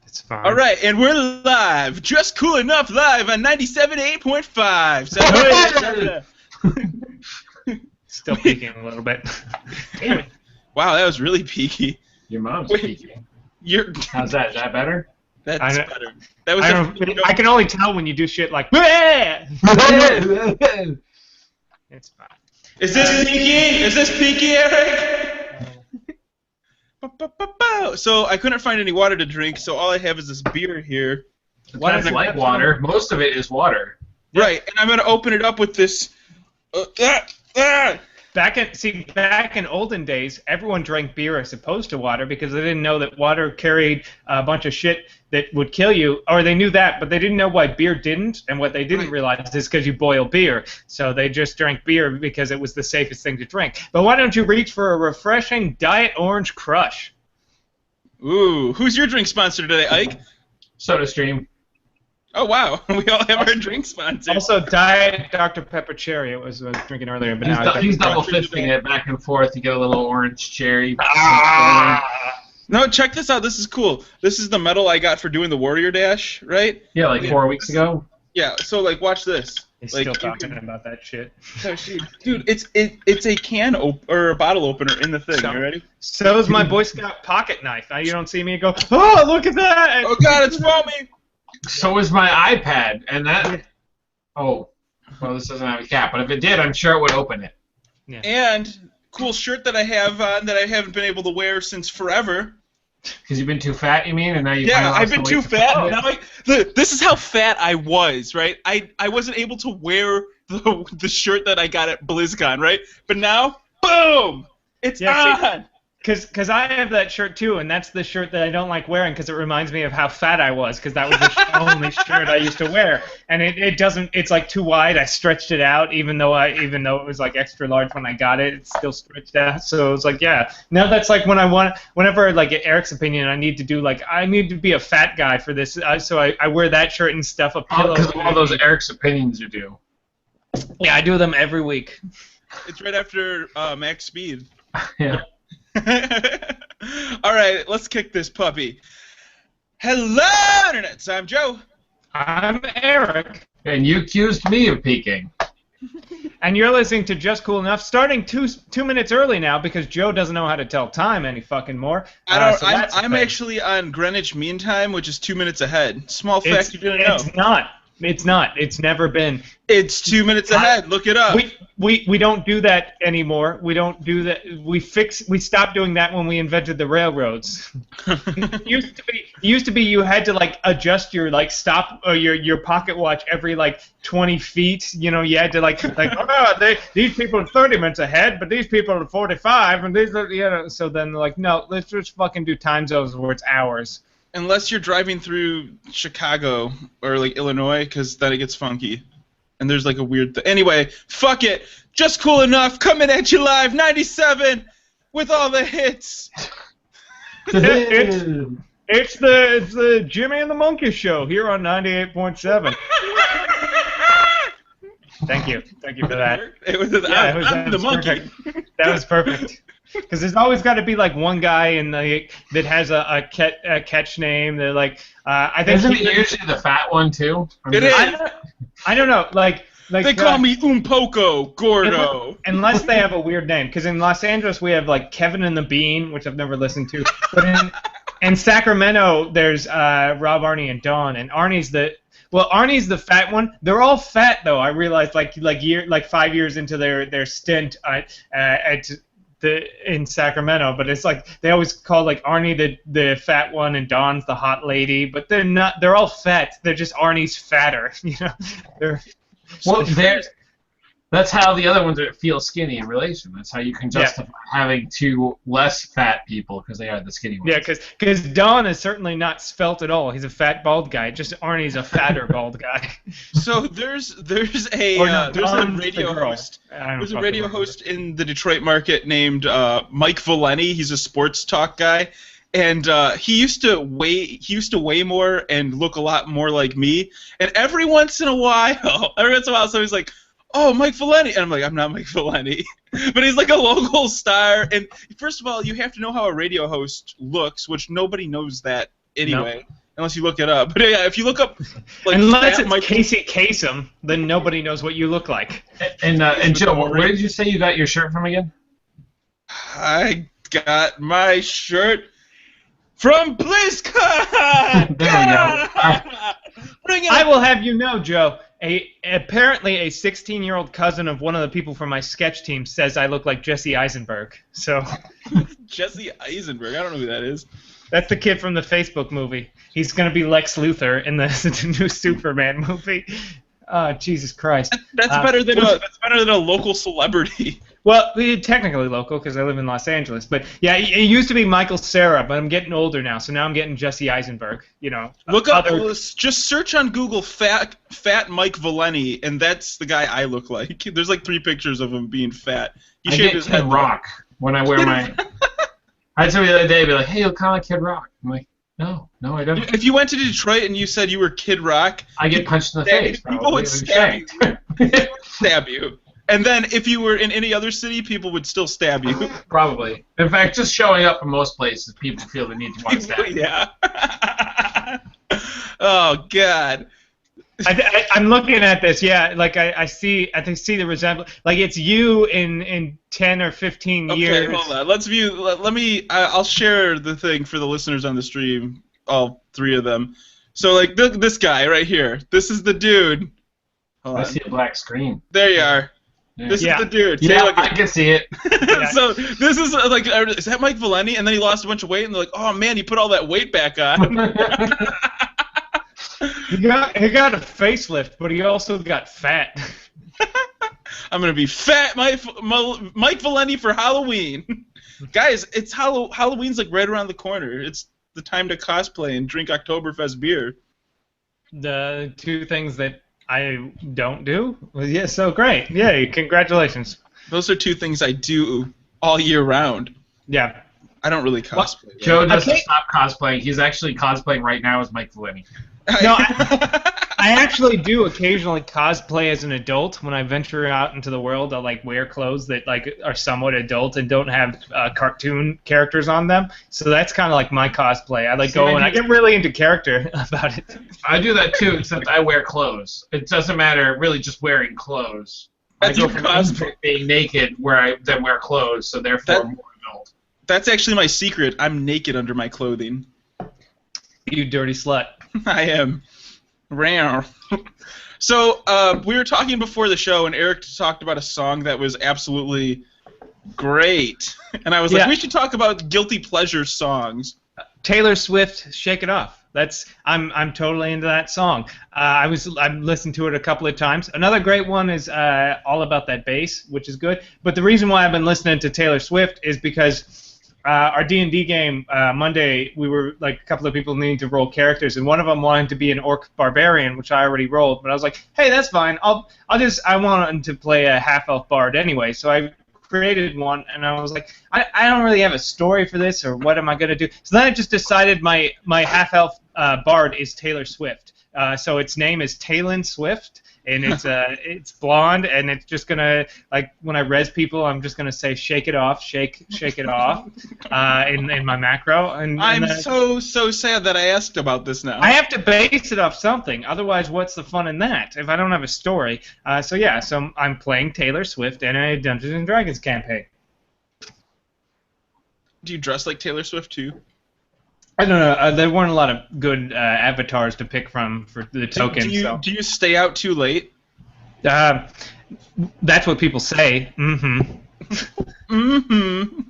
It's fine. All right, and we're live. Just cool enough live on 97.8.5. Still peeking a little bit. Damn it. Wow, that was really peaky. Your mom's speaking. How's that? Is that better? That's better. That was I can only tell when you do shit like. It's fine. Is this peaky? Is this peaky, Eric? So I couldn't find any water to drink, so all I have is this beer here. It's like water. Most of it is water. Right, and I'm going to open it up with this. Back in olden days, everyone drank beer as opposed to water because they didn't know that water carried a bunch of shit that would kill you, or they knew that, but they didn't know why beer didn't, and what they didn't realize is because you boil beer. So they just drank beer because it was the safest thing to drink. But why don't you reach for a refreshing Diet Orange Crush? Ooh, who's your drink sponsor today, Ike? SodaStream. Oh, wow. We all have our drink sponsors. Also, Diet Dr. Pepper Cherry. It was drinking earlier, but now he's double fisting it back and forth to get a little orange cherry. No, check this out. This is cool. This is the medal I got for doing the Warrior Dash, right? Yeah, like 4 weeks ago. Yeah. So like, watch this. He's like, still talking about that shit. Dude, it's a can or a bottle opener in the thing. You ready? So is my Boy Scout pocket knife. Now you don't see me go, oh, look at that! Oh God, it's foamy. So is my iPad, and that. Oh, well, this doesn't have a cap, but if it did, I'm sure it would open it. Yeah. And cool shirt that I have on that I haven't been able to wear since forever. Because you've been too fat, you mean? And now you I've been too fat. Now this is how fat I was, right? I wasn't able to wear the shirt that I got at BlizzCon, right? But now, boom! It's on! Because I have that shirt too, and that's the shirt that I don't like wearing because it reminds me of how fat I was, because that was the only shirt I used to wear. And it doesn't, it's like too wide. I stretched it out, even though it was like extra large when I got it, it's still stretched out. So it was like, yeah. Now that's like whenever like Eric's opinion, I need to be a fat guy for this, so I wear that shirt and stuff a pillow. Because of all those Eric's opinions you do. Yeah, I do them every week. It's right after Max Speed. Yeah. All right, let's kick this puppy. Hello, Internet. I'm Joe. I'm Eric. And you accused me of peeking. And you're listening to Just Cool Enough, starting two minutes early now because Joe doesn't know how to tell time any fucking more. I'm actually on Greenwich Mean Time, which is 2 minutes ahead. Small fact you didn't know. It's not. It's not. It's never been. It's 2 minutes ahead. Look it up. We don't do that anymore. We don't do that. We stopped doing that when we invented the railroads. It used to be you had to like adjust your like stop your pocket watch every like 20 feet. You know, you had to like these people are 30 minutes ahead, but these people are 45, and these are So then like no, let's just fucking do time zones where it's hours. Unless you're driving through Chicago or like Illinois, because then it gets funky. And there's like a weird thing. Anyway, fuck it. Just Cool Enough, coming at you live, 97, with all the hits. It's the Jimmy and the Monkey Show here on 98.7. Thank you for that. It was the monkey. Perfect. That was perfect. Because there's always got to be like one guy that has a catch name that like I think. Isn't it usually the fat one too? It is. I don't know. Like they call me Poco Gordo. Unless they have a weird name. Because in Los Angeles we have like Kevin and the Bean, which I've never listened to. But in Sacramento there's Rob, Arnie, and Dawn, and Arnie's the fat one. They're all fat though. I realized like 5 years into their stint in Sacramento, but it's like they always call like Arnie the fat one and Dawn's the hot lady, but they're not. They're all fat. They're just Arnie's fatter, you know. That's how the other ones feel skinny in relation. That's how you can justify having two less fat people because they are the skinny ones. Yeah, because Don is certainly not svelte at all. He's a fat bald guy. Just Arnie's a fatter bald guy. So there's a radio host. There's a radio host in the Detroit market named Mike Valeni. He's a sports talk guy. And he used to weigh more and look a lot more like me. And every once in a while, somebody's like, "Oh, Mike Valeni," and I'm like, "I'm not Mike Valeni," but he's like a local star. And first of all, you have to know how a radio host looks, which nobody knows that anyway. unless you look it up. But yeah, if you look up, like, unless it's Casey Kasem, then nobody knows what you look like. And Joe, where did you say you got your shirt from again? I got my shirt from BlizzCon. There we go. Bring it. I will have you know, Joe. Apparently a 16-year-old cousin of one of the people from my sketch team says I look like Jesse Eisenberg. So Jesse Eisenberg, I don't know who that is. That's the kid from the Facebook movie. He's going to be Lex Luthor in the new Superman movie. Jesus Christ. That's better than a local celebrity. Well, technically local because I live in Los Angeles. But yeah, it used to be Michael Cera, but I'm getting older now, so now I'm getting Jesse Eisenberg. You know. Look up. Just search on Google fat Mike Valeni, and that's the guy I look like. There's like 3 pictures of him being fat. He shaved his head. Rock when I wear my. I had somebody the other day be like, "Hey, you look kind of like Kid Rock." I'm like, No, I don't. If you went to Detroit and you said you were Kid Rock, I get punched in the face. People would stab you. They would stab you. And then if you were in any other city, people would still stab you. Probably. In fact, just showing up in most places, people feel the need to want to stab you. Yeah. Oh God. I'm looking at this. Yeah, like I see the resemblance. Like it's you in 10 or 15 years. Okay, hold on. Let's view. Let me. I'll share the thing for the listeners on the stream. All 3 of them. So like this guy right here. This is the dude. I see a black screen. There you are. Yeah. This is the dude. Yeah, I can see it. So this is like, is that Mike Valeni? And then he lost a bunch of weight, and they're like, oh man, he put all that weight back on. He got a facelift, but he also got fat. I'm gonna be fat, Mike Valeni for Halloween. Guys, it's Halloween's like right around the corner. It's the time to cosplay and drink Oktoberfest beer. The 2 things that I don't do? Well, yeah, so great. Yay, congratulations. Those are 2 things I do all year round. Yeah. I don't really cosplay. Well, Joe doesn't stop cosplaying. He's actually cosplaying right now as Mike Valeni. No, I actually do occasionally cosplay as an adult when I venture out into the world. I'll like wear clothes that like are somewhat adult and don't have cartoon characters on them. So that's kind of like my cosplay. I like go and I get really into character about it. I do that too, except I wear clothes. It doesn't matter really just wearing clothes. That's I go from being naked where I then wear clothes, so therefore more adult. That's actually my secret. I'm naked under my clothing. You dirty slut. I am. Rare. So we were talking before the show, and Eric talked about a song that was absolutely great, and I was like, we should talk about guilty pleasure songs. Taylor Swift, "Shake It Off." I'm totally into that song. I've listened to it a couple of times. Another great one is "All About That Bass," which is good. But the reason why I've been listening to Taylor Swift is because our D&D game Monday, we were like a couple of people needing to roll characters, and one of them wanted to be an orc barbarian, which I already rolled. But I was like, hey, that's fine. I wanted to play a half-elf bard anyway, so I created one, and I was like, I don't really have a story for this, or what am I gonna do? So then I just decided my half-elf bard is Taylor Swift. So its name is Taylor Swift. And it's blonde, and it's just gonna, like, when I res people, I'm just gonna say "shake it off, shake it off," in my macro. And I'm so sad that I asked about this now. I have to base it off something, otherwise, what's the fun in that if I don't have a story? So I'm playing Taylor Swift in a Dungeons and Dragons campaign. Do you dress like Taylor Swift too? I don't know. There weren't a lot of good avatars to pick from for the tokens. Do you stay out too late? That's what people say. Mm-hmm. Mm-hmm.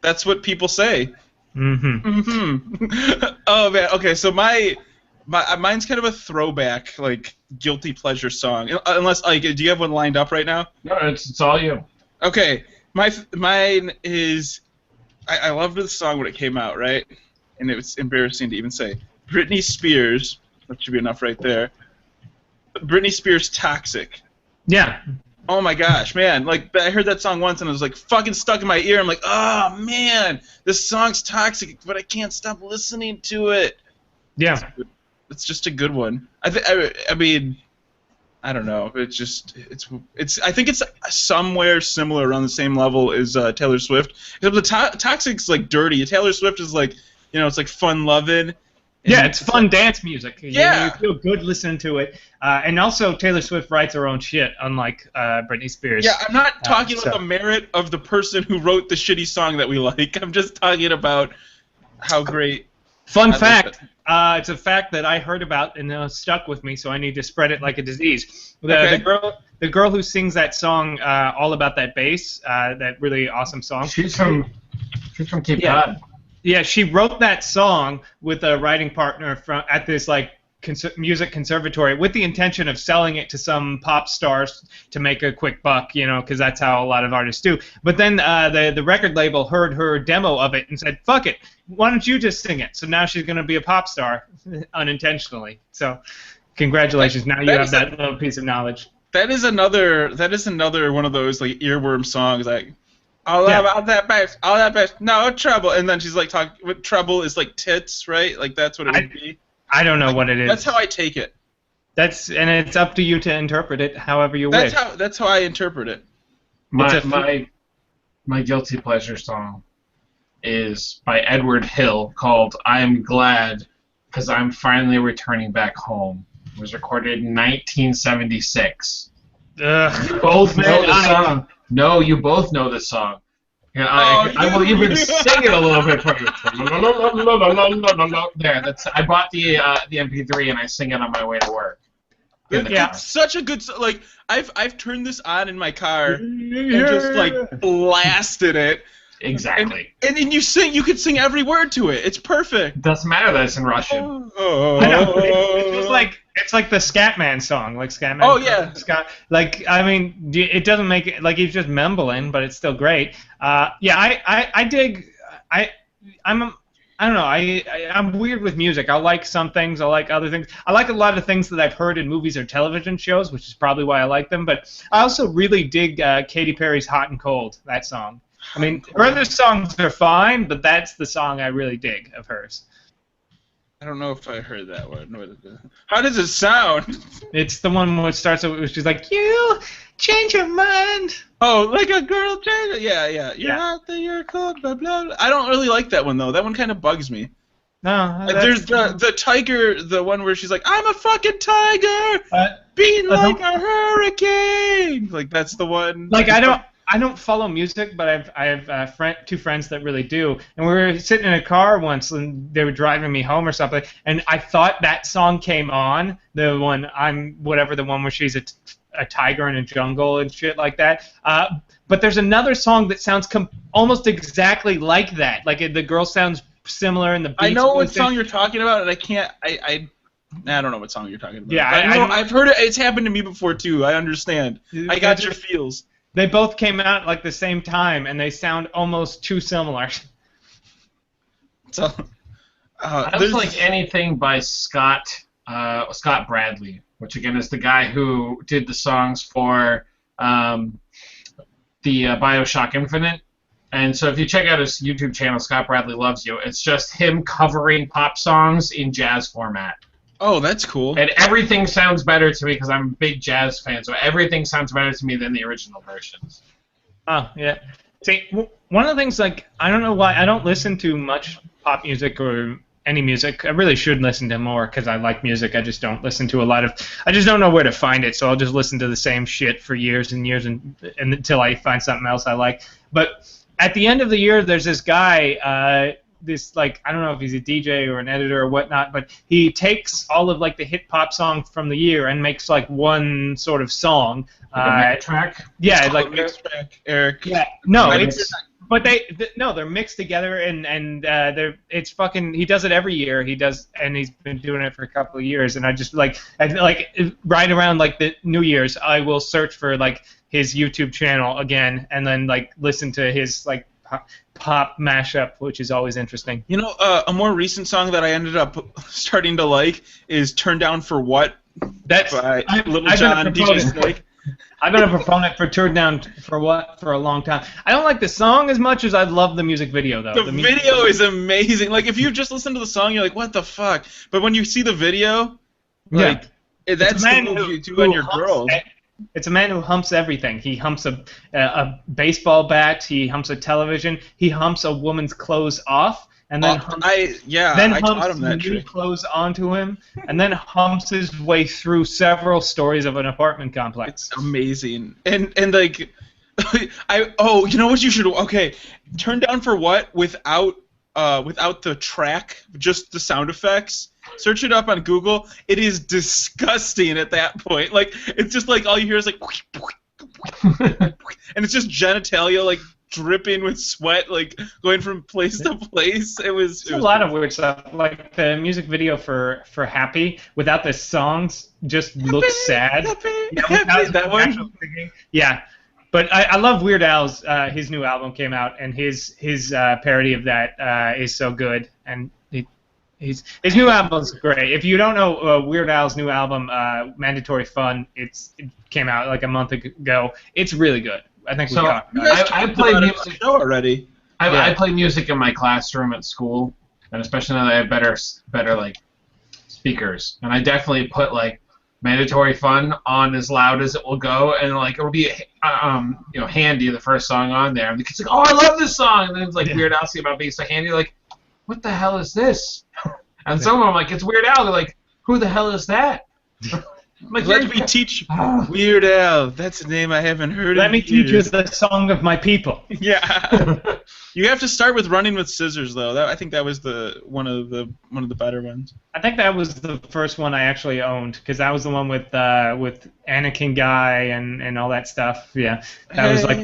That's what people say. Mm-hmm. Mm-hmm. Oh man. Okay. So mine's kind of a throwback, like guilty pleasure song. Unless, like, do you have one lined up right now? No, it's all you. Okay. Mine is. I loved the song when it came out, right? And it was embarrassing to even say. Britney Spears, that should be enough right there. Britney Spears, "Toxic." Yeah. Oh my gosh, man! Like, I heard that song once and it was like fucking stuck in my ear. I'm like, oh man, this song's toxic, but I can't stop listening to it. Yeah. It's just a good one. I mean, I don't know. It's. I think it's somewhere similar around the same level as Taylor Swift. Except the Toxic's like dirty. Taylor Swift is like, it's like fun loving, Yeah, it's fun dance music. Yeah. You feel good listening to it. And also, Taylor Swift writes her own shit, unlike Britney Spears. Yeah, I'm not talking about the merit of the person who wrote the shitty song that we like. I'm just talking about how great. Fun fact. It's a fact that I heard about and stuck with me, so I need to spread it like a disease. The girl who sings that song, All About That Bass, that really awesome song. She's from Cape Cod. Yeah, she wrote that song with a writing partner at this music conservatory with the intention of selling it to some pop stars to make a quick buck, because that's how a lot of artists do. But then the record label heard her demo of it and said, "Fuck it, why don't you just sing it?" So now she's going to be a pop star, unintentionally. So, congratulations! Now you have that little piece of knowledge. That is another one of those earworm songs All about that bass, all that bass, no trouble. And then she's trouble is tits, right? That's what it would be. I don't know what it is. That's how I take it. And it's up to you to interpret it however you wish. That's how I interpret it. My guilty pleasure song is by Edward Hill called "I'm Glad Because I'm Finally Returning Back Home." It was recorded in 1976. You both know the song. No, you both know the song. And I will even sing it a little bit for you. There, I bought the MP3 and I sing it on my way to work. It's such a good I've turned this on in my car and just blasted it. Exactly. And then you could sing every word to it. It's perfect. Doesn't matter that it's in Russian. I know. It's like the Scatman song, Scatman. Oh yeah. It doesn't make it he's just mumbling, but it's still great. I dig. I don't know. I'm weird with music. I like some things. I like other things. I like a lot of things that I've heard in movies or television shows, which is probably why I like them. But I also really dig Katy Perry's "Hot and Cold." That song. Her other songs are fine, but that's the song I really dig of hers. I don't know if I heard that one. How does it sound? It's the one where it starts with she's like, "You change your mind." Oh, like a girl change. Yeah. You're out there, you're cold, blah, blah, blah. I don't really like that one, though. That one kind of bugs me. No. There's the tiger, the one where she's like, "I'm a fucking tiger, beating like a hurricane." That's the one. I don't follow music, but I have two friends that really do. And we were sitting in a car once, and they were driving me home or something, and I thought that song came on, the one the one where she's a tiger in a jungle and shit like that. But there's another song that sounds almost exactly like that. The girl sounds similar, and the beats. I know what song you're talking about, and I can't. I don't know what song you're talking about. Yeah, I've heard it. It's happened to me before too. I understand. I got your feels. They both came out the same time, and they sound almost too similar. So, I just like anything by Scott Bradley, which again is the guy who did the songs for the BioShock Infinite. And so if you check out his YouTube channel, Scott Bradley Loves You, it's just him covering pop songs in jazz format. Oh, that's cool. And everything sounds better to me because I'm a big jazz fan, so everything sounds better to me than the original versions. Oh, yeah. See, one of the things, I don't know why, I don't listen to much pop music or any music. I really should listen to more because I like music. I just don't listen to I just don't know where to find it, so I'll just listen to the same shit for years and years and until I find something else I like. But at the end of the year, there's this guy, I don't know if he's a DJ or an editor or whatnot, but he takes all of the hit pop songs from the year and makes one sort of song. A mix track? Yeah, mix track, Eric. Yeah, no, they're mixed together and it's fucking. He does it every year. And he's been doing it for a couple of years. And I just right around the New Year's, I will search for his YouTube channel again and then listen to his pop mashup, which is always interesting. A more recent song that I ended up starting to like is "Turn Down for What." That's by Little John, DJ Snake. I've been a proponent for "Turn Down for What" for a long time. I don't like the song as much as I love the music video, though. The video is amazing. If you just listen to the song, you're like, "What the fuck?" But when you see the video, that's the move you do on your girls. It's a man who humps everything. He humps a baseball bat. He humps a television. He humps a woman's clothes off. and then I taught him that new trick. clothes onto him, and then humps his way through several stories of an apartment complex. It's amazing, and like, you know what you should turn down for what without the track, just the sound effects. Search it up on Google. It is disgusting at that point. Like, it's just like all you hear is like, and it's just genitalia like dripping with sweat, like going from place to place. It was a lot of weird stuff. Like the music video for Happy without the songs just looks sad. Happy, that one. Yeah. But I love Weird Al's. His new album came out, and his parody of that is so good. And his new album is great. If you don't know Weird Al's new album, Mandatory Fun, it came out like a month ago. It's really good. I think we talked about it. I play music already. I play music in my classroom at school, and especially now that I have better like speakers. And I definitely put like Mandatory Fun on as loud as it will go, and like it'll be Handy, the first song on there, and the kids like, oh, I love this song, and then it's like Weird Al about being so handy, like, what the hell is this? And some of them are like, it's Weird Al. They're like, who the hell is that? Like, let me teach Weird Al. That's a name I haven't heard. Let me teach you the song of my people. Yeah. You have to start with Running with Scissors, though. I think that was one of the better ones. I think that was the first one I actually owned, because that was the one with Anakin Guy and all that stuff. Yeah, that was like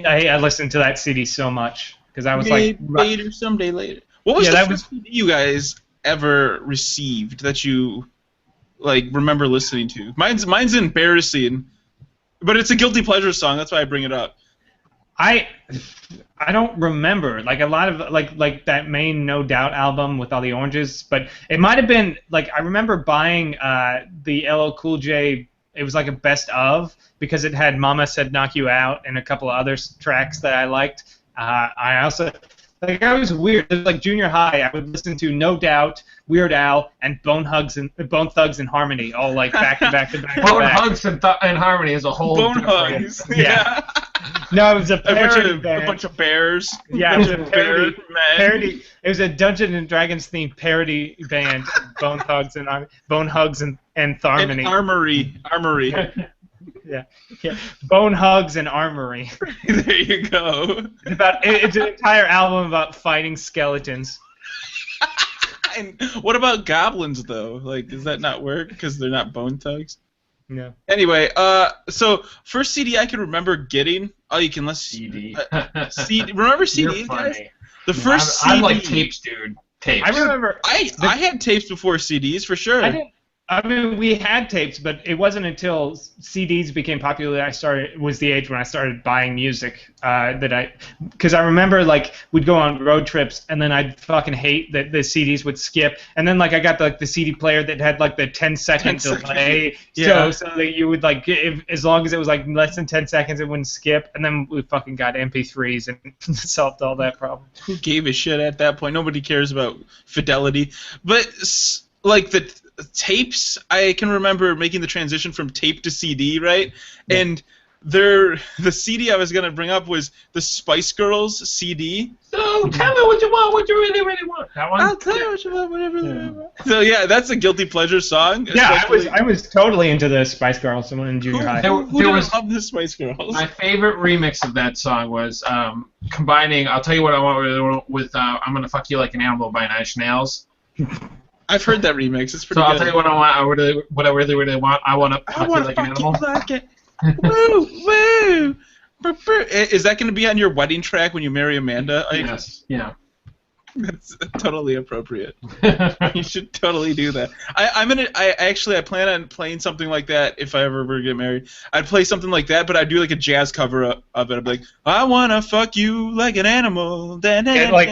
I listened to that CD so much because I was later, someday later. What was the first CD you guys ever received that you like remember listening to? Mine's embarrassing, but it's a guilty pleasure song. That's why I bring it up. I don't remember like a lot of like that main No Doubt album with all the oranges, but it might have been like I remember buying the LL Cool J. It was like a best of because it had Mama Said Knock You Out and a couple of other tracks that I liked. I also like I was weird. It was like junior high. I would listen to No Doubt, Weird Al, and Bone Thugs and Harmony, all like back to back to back. Bone Thugs and Harmony is a whole. Bone Hugs. Yeah. No, it was a bunch of bears. Yeah, it was a parody. It was a Dungeons and Dragons themed parody band. Bone Hugs and Harmony. And Armory. Yeah. Bone Hugs and Armory. There you go. It's an entire album about fighting skeletons. And what about goblins, though? Like, does that not work because they're not Bone Thugs? No. Anyway, so first CD I can remember getting. Oh, you can listen. CD. CD. Remember CD, guys? The first CD. I'm like tapes, dude. Tapes. I remember. I had tapes before CDs for sure. I mean, we had tapes, but it wasn't until CDs became popular that was the age when I started buying music. Because I remember like we'd go on road trips, and then I'd fucking hate that the CDs would skip, and then like I got the CD player that had like the 10-second delay, so that you would like as long as it was like less than 10 seconds, it wouldn't skip, and then we fucking got MP3s and solved all that problem. Who gave a shit at that point? Nobody cares about fidelity, but like the tapes, I can remember making the transition from tape to CD, right? Yeah. And the CD I was going to bring up was the Spice Girls CD. So tell me what you want, what you really, really want. That one? I'll tell you what you want, whatever you want. So yeah, that's a guilty pleasure song. Yeah, I was totally into the Spice Girls in junior high. Who didn't love the Spice Girls? My favorite remix of that song was combining, I'll tell you what I want with I'm Gonna Fuck You Like an Animal by Nine Inch Nails. I've heard that remix. It's pretty good. So I'll tell you what I want. What I really, really want. I want to fuck you like an animal. Like it. Woo, woo. Is that going to be on your wedding track when you marry Amanda? Yes. Yeah. That's totally appropriate. You should totally do that. I plan on playing something like that if I ever get married. I'd play something like that, but I'd do like a jazz cover of it. I'd be like, I wanna fuck you like an animal. Get like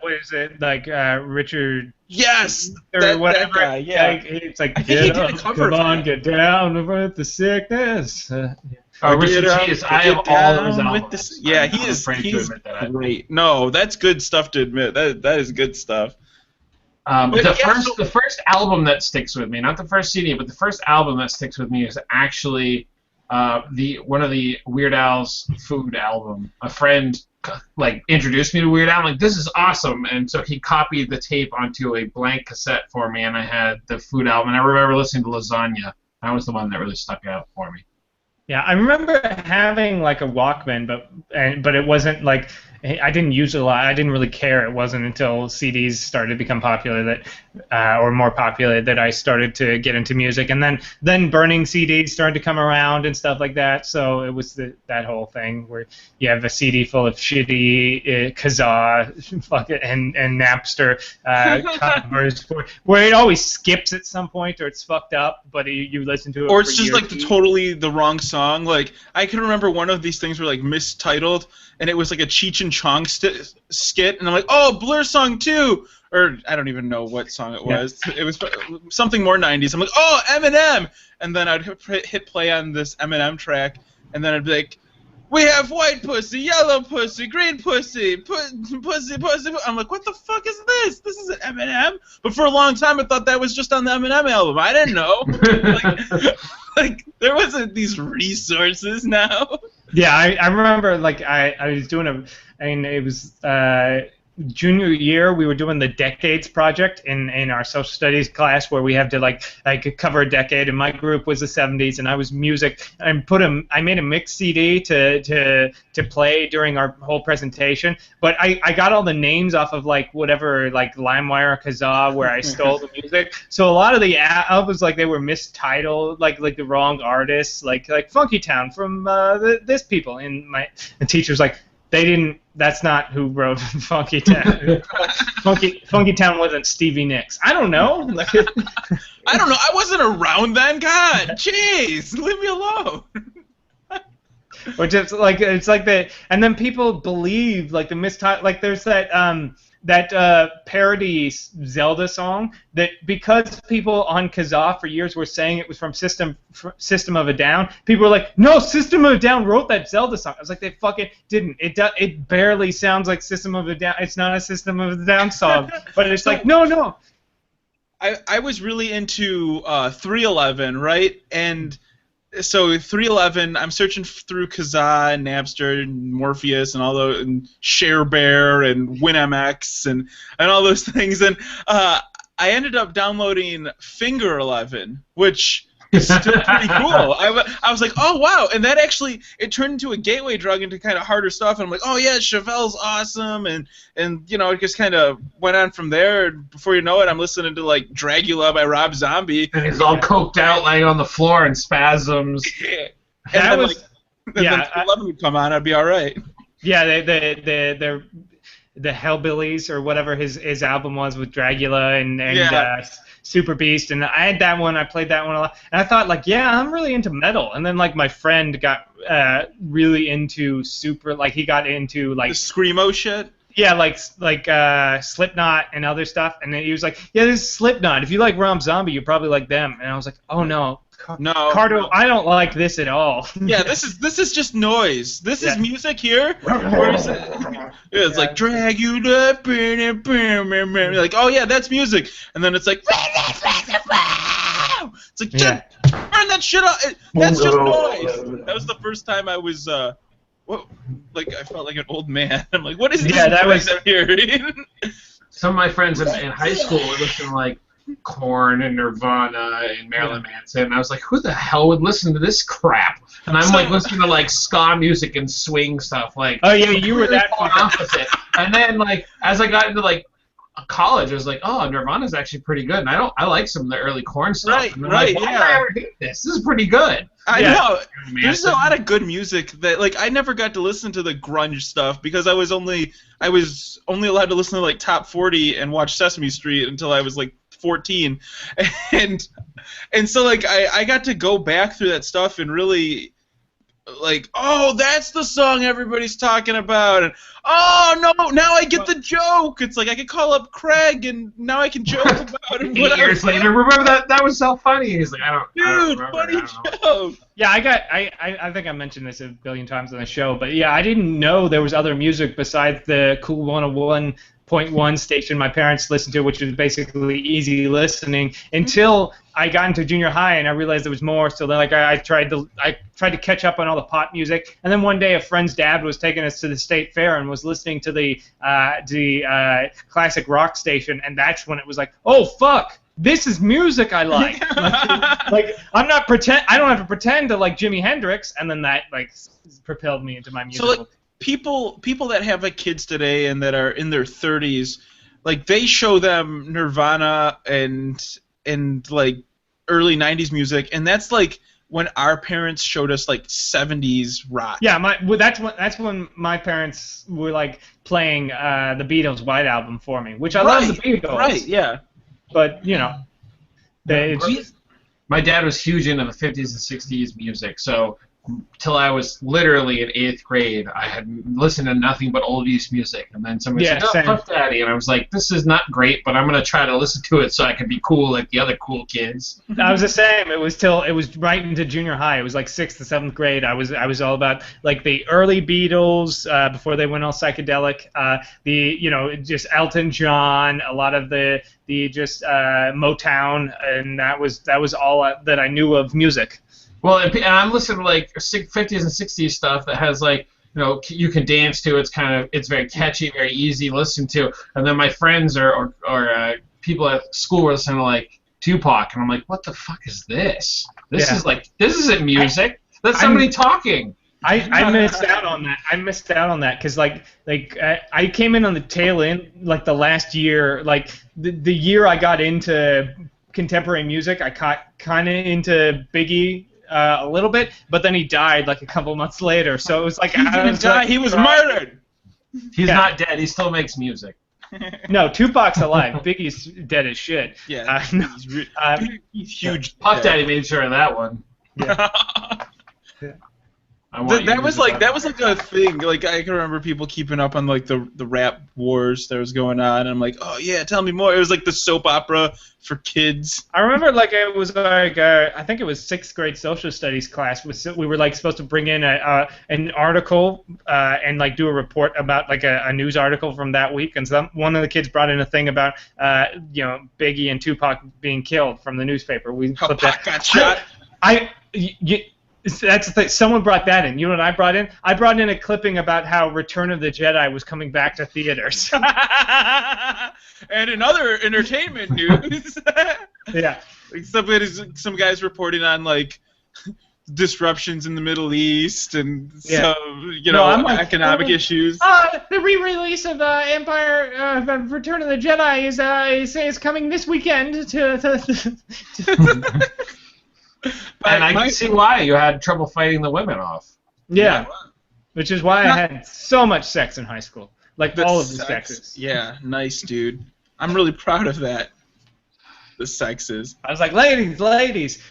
what is it, like Richard? Yes, or whatever. That guy, yeah. It's like get up, come on, get down with the sickness. Richard Cheese, I have all his albums. Yeah, he's great. No, that's good stuff to admit. That is good stuff. The first album that sticks with me, not the first CD, but the first album that sticks with me is actually one of the Weird Al's Food album. A friend like introduced me to Weird Al. I'm like, this is awesome. And so he copied the tape onto a blank cassette for me, and I had the Food album. And I remember listening to Lasagna. That was the one that really stuck out for me. Yeah, I remember having like a Walkman, but it wasn't like I didn't use it a lot. I didn't really care. It wasn't until CDs started to become popular or more popular that I started to get into music, and then burning CDs started to come around and stuff like that. So it was that whole thing where you have a CD full of shitty Kazaa and Napster covers where it always skips at some point or it's fucked up, but you listen to it. Or it's just like totally the wrong song. Like I can remember one of these things were like mistitled, and it was like a Cheech and Chong skit, and I'm like, oh, Blur song 2, or I don't even know what song it was. Yeah. It was something more 90s. I'm like, oh, Eminem, and then I'd hit play on this Eminem track, and then I'd be like, we have white pussy, yellow pussy, green pussy, pussy. I'm like, what the fuck is this? This isn't Eminem. But for a long time, I thought that was just on the Eminem album. I didn't know. like there wasn't these resources now. Yeah, I remember like I was doing it was junior year, we were doing the Decades project in our social studies class where we have to like cover a decade, and my group was the 70s, and I was music. I made a mix CD to play during our whole presentation, but I got all the names off of like whatever like LimeWire or Kazaa where I stole the music. So a lot of the albums like they were mistitled, like the wrong artists, like Funky Town from this people, and the teacher's like, they didn't. That's not who wrote Funky Town. Funky Town wasn't Stevie Nicks. I don't know. I don't know. I wasn't around then. God, jeez, leave me alone. Or just like it's like and then people believe like the mistitle. Like there's that parody Zelda song that because people on Kazaa for years were saying it was from System of a Down, people were like, no, System of a Down wrote that Zelda song. I was like, they fucking didn't. It barely sounds like System of a Down. It's not a System of a Down song, but it's like, no. I was really into 311, right? And so 311, I'm searching through Kazaa and Napster and Morpheus and all those, and ShareBear and WinMX and all those things, and I ended up downloading Finger 11, which is still pretty cool. I was like, oh wow, and that actually it turned into a gateway drug into kind of harder stuff, and I'm like, oh yeah, Chevelle's awesome, and you know it just kind of went on from there. And before you know it, I'm listening to like Dragula by Rob Zombie, and he's all coked out, laying on the floor in spasms. Yeah. And then 11 would come on, I'd be all right. Yeah, the Hellbillies or whatever his album was with Dragula and Super Beast, and I had that one. I played that one a lot, and I thought like, yeah, I'm really into metal. And then like my friend got really into he got into like the screamo shit. Yeah, like Slipknot and other stuff, and then he was like, yeah, this is Slipknot. If you like Rob Zombie, you probably like them. And I was like, oh no. No, Cardo, I don't like this at all. Yeah, this is just noise. This is music here. Where is it? It's like Dragula, like, oh yeah, that's music. And then it's like, it's like, turn that shit off. That's just noise. That was the first time I was, I felt like an old man. I'm like, what is this noise I'm hearing? Some of my friends in high school were listening to like Korn and Nirvana and Marilyn Manson, and I was like, who the hell would listen to this crap? And I'm like listening to like ska music and swing stuff, like, oh yeah, you were that opposite. And then like as I got into like college, I was like, oh, Nirvana's actually pretty good, and I like some of the early Korn stuff. Right, and why did I ever do this? This is pretty good. I know. There's a lot of good music that like I never got to listen to the grunge stuff because I was only allowed to listen to like Top 40 and watch Sesame Street until I was like 14, and so like I got to go back through that stuff and really like, oh, that's the song everybody's talking about, and oh no, now I get the joke. It's like I could call up Craig and now I can joke about it. 8 years later, remember that was so funny. He's like, dude, funny joke. Yeah, I think I mentioned this a billion times on the show, but yeah, I didn't know there was other music besides the Cool 101 .1 station my parents listened to, which was basically easy listening, until I got into junior high and I realized there was more. So then, like, I tried to catch up on all the pop music, and then one day a friend's dad was taking us to the state fair and was listening to the classic rock station, and that's when it was like, oh fuck, this is music I like. Like I don't have to pretend to like Jimi Hendrix, and then that like propelled me into my musical. So like people that have like kids today and that are in their 30s, like they show them Nirvana and like early 90s music, and that's like when our parents showed us like 70s rock. Yeah, that's when my parents were like playing the Beatles' White Album for me, which I love the Beatles. Right, yeah. But you know, my dad was huge into the 50s and 60s music, so till I was literally in 8th grade, I had listened to nothing but oldies music. And then somebody said, "Oh, Puff Daddy," and I was like, "This is not great, but I'm gonna try to listen to it so I can be cool like the other cool kids." I was the same. It was right into junior high. It was like 6th to 7th grade. I was all about like the early Beatles before they went all psychedelic. Just Elton John, a lot of the just Motown, and that was all that I knew of music. Well, and I'm listening to like 50s and 60s stuff that has like, you can dance to. It's very catchy, very easy to listen to. And then my friends or people at school were listening to like Tupac, and I'm like, what the fuck is this? This isn't music. That's somebody talking. I missed out on that. Because I came in on the tail end, like the last year, like the year I got into contemporary music. I caught kind of into Biggie. A little bit, but then he died like a couple months later. So it was like he didn't die. He was murdered. He's not dead. He still makes music. No, Tupac's alive. Biggie's dead as shit. Yeah, he's huge. Puff Daddy made sure of that one. Yeah. That was like a thing. Like I can remember people keeping up on like the rap wars that was going on, and I'm like, oh yeah, tell me more. It was like the soap opera for kids. I remember like it was like I think it was 6th grade social studies class. We were like supposed to bring in an article and like do a report about like a news article from that week, and one of the kids brought in a thing about Biggie and Tupac being killed from the newspaper. How Pac got shot. That's the thing. Someone brought that in. You know what I brought in? I brought in a clipping about how Return of the Jedi was coming back to theaters. And in other entertainment news, yeah, like some guys reporting on like disruptions in the Middle East and some economic issues. The re-release of Empire Return of the Jedi is coming this weekend to And I can see why you had trouble fighting the women off. Yeah, which is why I had so much sex in high school. Like all of the sexes. Yeah, nice, dude. I'm really proud of that. The sexes. I was like, ladies,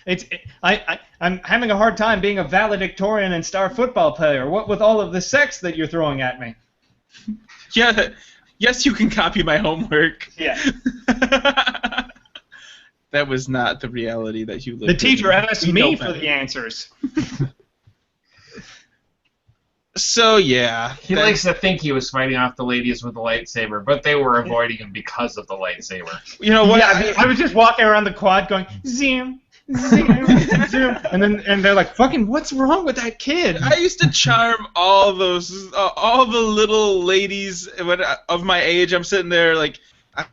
I'm having a hard time being a valedictorian and star football player. What with all of the sex that you're throwing at me? Yeah, yes, you can copy my homework. Yeah. That was not the reality that you lived. The teacher asked me for the answers. So yeah, he likes to think he was fighting off the ladies with the lightsaber, but they were avoiding him because of the lightsaber. You know what? Yeah, I was just walking around the quad going zoom, zoom, zoom, and they're like, "Fucking, what's wrong with that kid?" I used to charm all the little ladies of my age. I'm sitting there like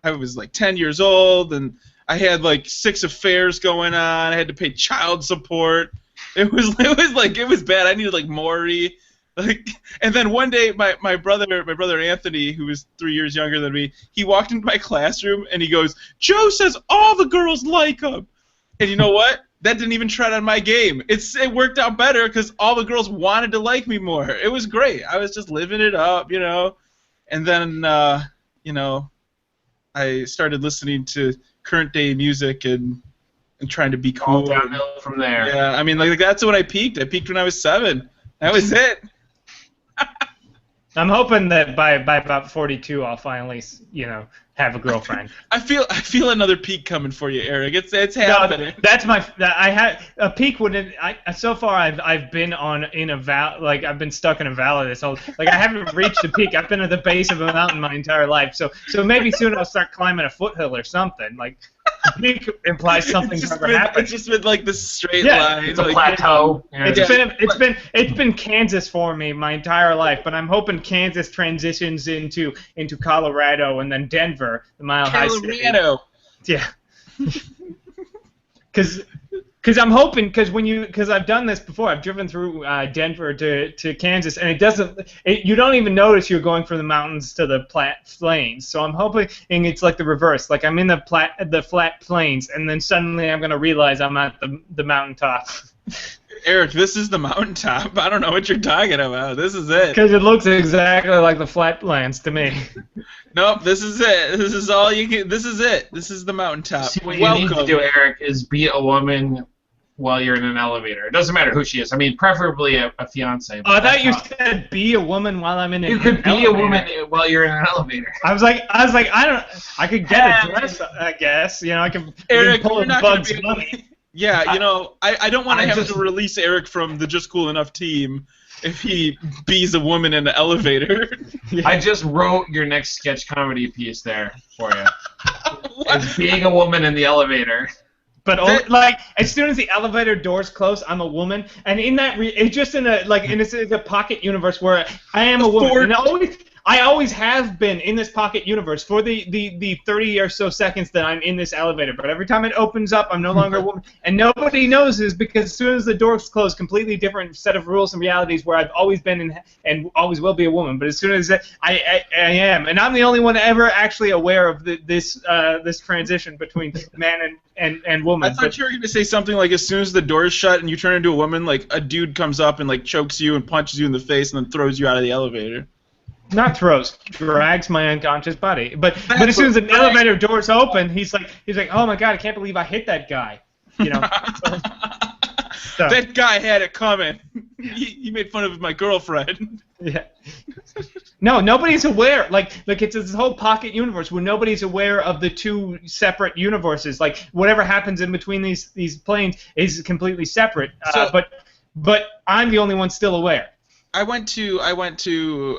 I was like 10 years old and I had like 6 affairs going on. I had to pay child support. It was bad. I needed like Maury. And then one day my brother Anthony, who was 3 years younger than me, he walked into my classroom and he goes, "Joe says all the girls like him." And you know what? That didn't even tread on my game. It worked out better because all the girls wanted to like me more. It was great. I was just living it up, And then I started listening to current day music and trying to be cool. All downhill from there. Yeah, I mean, like that's when I peaked. I peaked when I was 7. That was it. I'm hoping that by about 42, I'll finally, have a girlfriend. I feel another peak coming for you, Eric. It's happening. No, that's I had a peak when so far I've been I've been stuck in a valley this whole I haven't reached a peak. I've been at the base of a mountain my entire life. So maybe soon I'll start climbing a foothill or something. Like a peak implies something's ever happened. It's just been like this straight line. It's a plateau. It's been Kansas for me my entire life, but I'm hoping Kansas transitions into Colorado and then Denver. The Mile High City. Colorado. Yeah. Because I'm hoping because I've done this before. I've driven through Denver to Kansas, and you don't even notice you're going from the mountains to the plains. So I'm hoping it's like the reverse. Like I'm in the flat plains, and then suddenly I'm gonna realize I'm at the mountaintop. Eric, this is the mountaintop. I don't know what you're talking about. This is it. Because it looks exactly like the flatlands to me. Nope, this is it. This is all you can. This is it. This is the mountaintop. See, what you need to do, Eric, is be a woman while you're in an elevator. It doesn't matter who she is. I mean, preferably a fiance. Oh, I thought you said be a woman while I'm in an elevator. You could be a woman while you're in an elevator. I was like, I could get a dress, I guess. I can. Eric, pull you're not Bugs gonna be Bunny. Yeah, I don't want to have to release Eric from the Just Cool Enough team if he bees a woman in the elevator. Yeah. I just wrote your next sketch comedy piece there for you. It's being a woman in the elevator. But as soon as the elevator doors close, I'm a woman, and in that it's just in a pocket universe where I am a woman, and I always have been in this pocket universe for the 30 or so seconds that I'm in this elevator. But every time it opens up, I'm no longer a woman, and nobody knows this because as soon as the doors close, completely different set of rules and realities where I've always been and always will be a woman. But as soon as I am, and I'm the only one ever actually aware of this transition between man and woman. I thought you were going to say something like as soon as the doors shut and you turn into a woman, like a dude comes up and like chokes you and punches you in the face and then throws you out of the elevator. Not throws, drags my unconscious body. But as soon as the elevator doors open, he's like, oh my god, I can't believe I hit that guy. So. That guy had it coming. He made fun of my girlfriend. Yeah. No, nobody's aware. Like it's this whole pocket universe where nobody's aware of the two separate universes. Like whatever happens in between these planes is completely separate. But I'm the only one still aware. I went to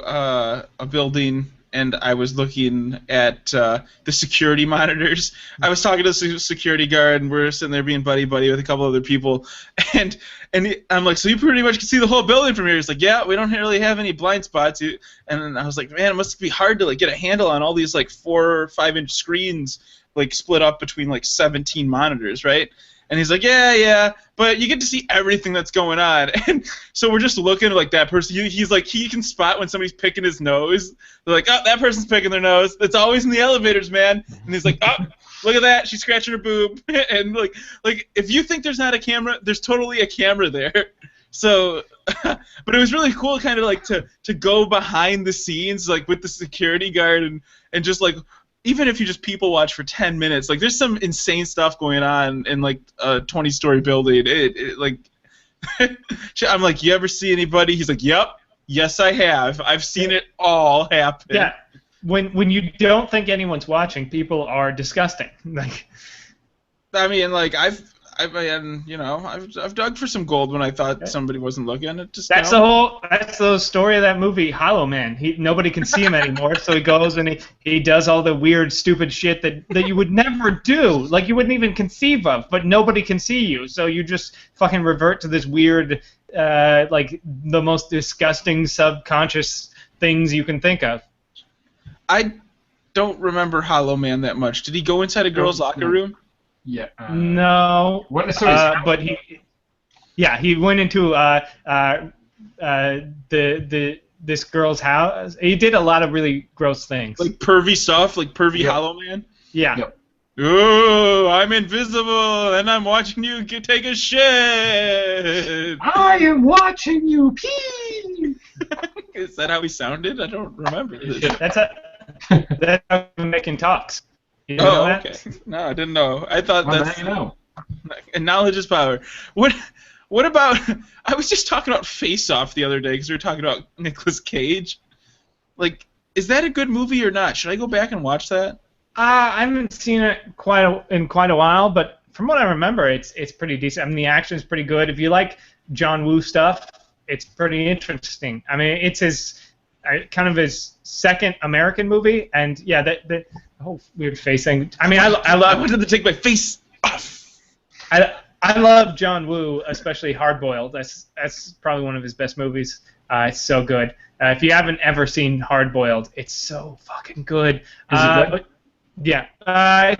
a building and I was looking at the security monitors. I was talking to the security guard and we're sitting there being buddy with a couple other people, and I'm like, so you pretty much can see the whole building from here. He's like, yeah, we don't really have any blind spots. And then I was like, man, it must be hard to like get a handle on all these like 4 or 5 inch screens like split up between like 17 monitors, right? And he's like, yeah, but you get to see everything that's going on. And so we're just looking like that person. He's like, he can spot when somebody's picking his nose. They're like, oh, that person's picking their nose. It's always in the elevators, man. And he's like, oh, look at that. She's scratching her boob. And like if you think there's not a camera, there's totally a camera there. So, but it was really cool kind of like to go behind the scenes like with the security guard and just like, even if you just people watch for 10 minutes, like there's some insane stuff going on in like a 20-story building. I'm like, you ever see anybody? He's like, yep, yes I have. I've seen it all happen. Yeah, when you don't think anyone's watching, people are disgusting. Like, I mean, like I've dug for some gold when I thought somebody wasn't looking. That's the story of that movie, Hollow Man. Nobody can see him anymore, so he goes and he does all the weird, stupid shit that you would never do, like you wouldn't even conceive of, but nobody can see you, so you just fucking revert to this weird, like the most disgusting subconscious things you can think of. I don't remember Hollow Man that much. Did he go inside a girl's locker room? Yeah. No. But he went into this girl's house. He did a lot of really gross things. Like pervy stuff, like pervy Hollow Man. Yeah. Yep. Oh, I'm invisible and I'm watching you take a shit. I am watching you pee. Is that how he sounded? I don't remember. That's how Megan talks. You know that? Okay. No, I didn't know. I thought that's. Now you know. And knowledge is power. What about? I was just talking about Face Off the other day because we were talking about Nicolas Cage, Like, is that a good movie or not? Should I go back and watch that? I haven't seen it in quite a while, but from what I remember, it's pretty decent. I mean, the action's pretty good. If you like John Woo stuff, it's pretty interesting. I mean, it's his kind of his second American movie, and yeah, the whole weird face thing. I mean, I I love. wanted to take my face off. I love John Woo, especially Hard Boiled. That's probably one of his best movies. It's so good. If you haven't ever seen Hard Boiled, it's so fucking good. Is it good? But, yeah,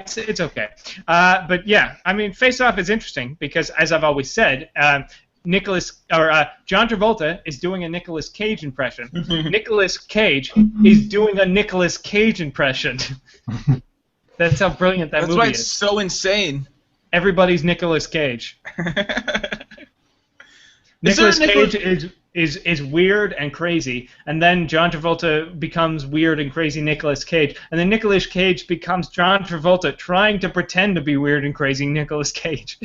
it's okay. But yeah, I mean, Face Off is interesting because, as I've always said, John Travolta is doing a Nicolas Cage impression. Nicolas Cage is doing a Nicolas Cage impression. That's how brilliant that movie is. That's why it's so insane. Everybody's Nicolas Cage. Nicolas Cage is weird and crazy, and then John Travolta becomes weird and crazy Nicolas Cage, and then Nicolas Cage becomes John Travolta trying to pretend to be weird and crazy Nicolas Cage.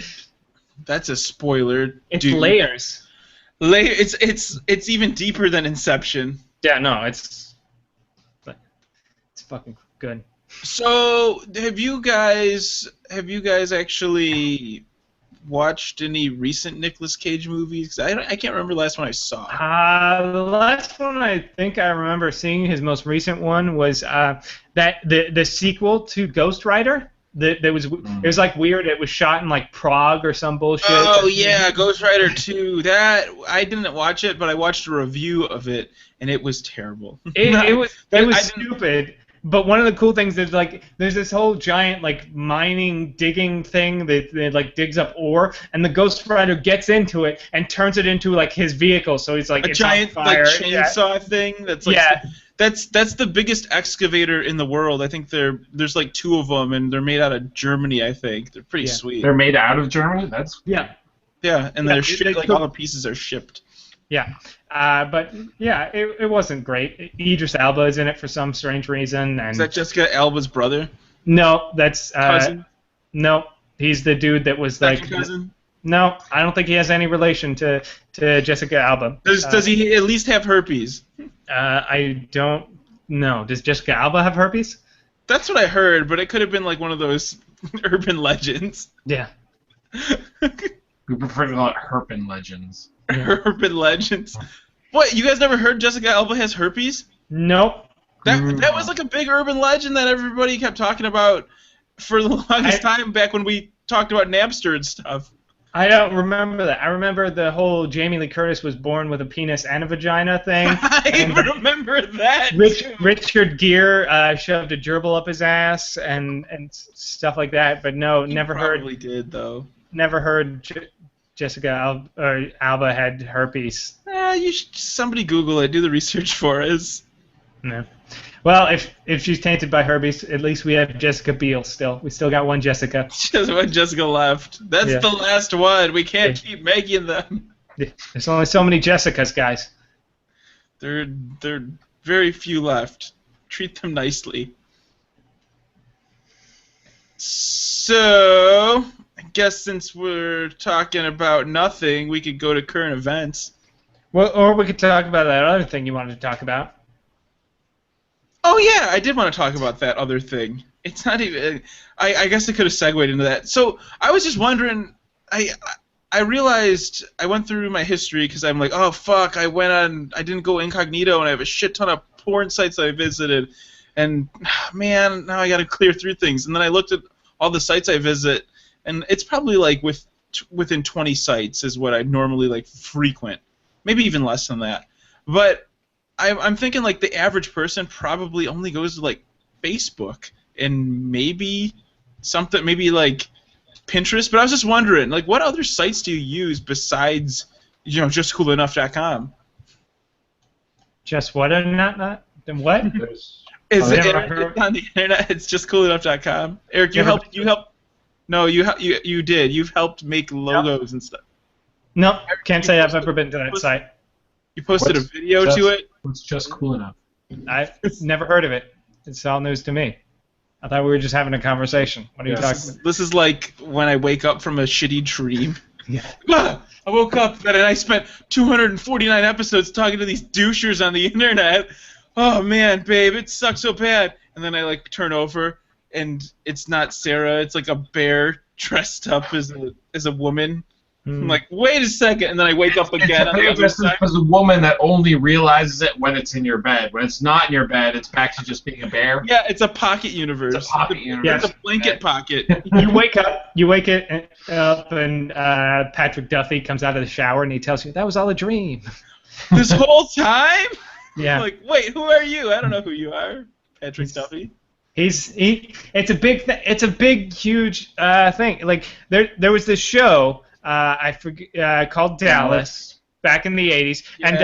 That's a spoiler. It's dude. layers. It's even deeper than Inception. Yeah, no, it's fucking good. So, have you guys actually watched any recent Nicolas Cage movies? I can't remember the last one I saw. The last one I think I remember seeing, his most recent one, was the sequel to Ghost Rider. It was like weird. It was shot in like Prague or some bullshit. Oh yeah, Ghost Rider 2. That I didn't watch it, but I watched a review of it, and it was terrible. It was stupid. But one of the cool things is like there's this whole giant like mining digging thing that like digs up ore, and the Ghost Rider gets into it and turns it into like his vehicle. So he's like a giant like chainsaw thing that's like that's the biggest excavator in the world. I think there's like 2 of them, and they're made out of Germany. I think they're pretty sweet. They're made out of Germany. That's yeah, and they're like all the pieces are shipped. Yeah, but yeah, it wasn't great. Idris Elba is in it for some strange reason. And is that Jessica Alba's brother? No, that's cousin. No, he's the dude that was like. Cousin? No, I don't think he has any relation to Jessica Alba. Does he at least have herpes? I don't know. Does Jessica Alba have herpes? That's what I heard, but it could have been like one of those urban legends. Yeah. We prefer to call it herpin legends. Urban legends. What? You guys never heard Jessica Alba has herpes? Nope. That was like a big urban legend that everybody kept talking about for the longest time back when we talked about Napster and stuff. I don't remember that. I remember the whole Jamie Lee Curtis was born with a penis and a vagina thing. I remember that. Richard Gere shoved a gerbil up his ass and stuff like that. But no, he never probably heard. Did though. Never heard Jessica Alba had herpes. You should somebody Google it. Do the research for us. No. Well, if she's tainted by herpes, at least we have Jessica Biel still. We still got one Jessica. Just one Jessica left. That's the last one. We can't keep making them. There's only so many Jessicas, guys. There are very few left. Treat them nicely. So, I guess since we're talking about nothing, we could go to current events. Well, or we could talk about that other thing you wanted to talk about. Oh yeah, I did want to talk about that other thing. It's not even. I guess I could have segued into that. So I was just wondering. I realized I went through my history because I'm like, oh fuck, I didn't go incognito, and I have a shit ton of porn sites I visited, and man, now I got to clear through things. And then I looked at all the sites I visit, and it's probably like within 20 sites is what I normally like frequent, maybe even less than that. But I'm thinking like the average person probably only goes to like Facebook and maybe like Pinterest. But I was just wondering, like, what other sites do you use besides, justcoolenough.com? Just what or not? Then what? Is it on the internet? It's justcoolenough.com. Eric, you helped. No, you did. You've helped make logos and stuff. No, can't say I've ever been to that site. You posted a video to it? It's just cool enough. I've never heard of it. It's all news to me. I thought we were just having a conversation. What are you talking about? This is like when I wake up from a shitty dream. Yeah. I woke up and I spent 249 episodes talking to these douchers on the internet. oh man, babe, it sucks so bad. And then I like turn over, and it's not Sarah. It's like a bear dressed up as a woman. I'm like, wait a second, and then I wake up again on the other side. It's a woman that only realizes it when it's in your bed. When it's not in your bed, it's back to just being a bear. Yeah, it's a pocket universe. It's a pocket universe. It's a blanket pocket. You wake it up, and Patrick Duffy comes out of the shower, and he tells you that was all a dream. This whole time? Yeah. Like, wait, who are you? I don't know who you are, Patrick Duffy. It's a big huge thing. Like there was this show called Dallas back in the 80s, and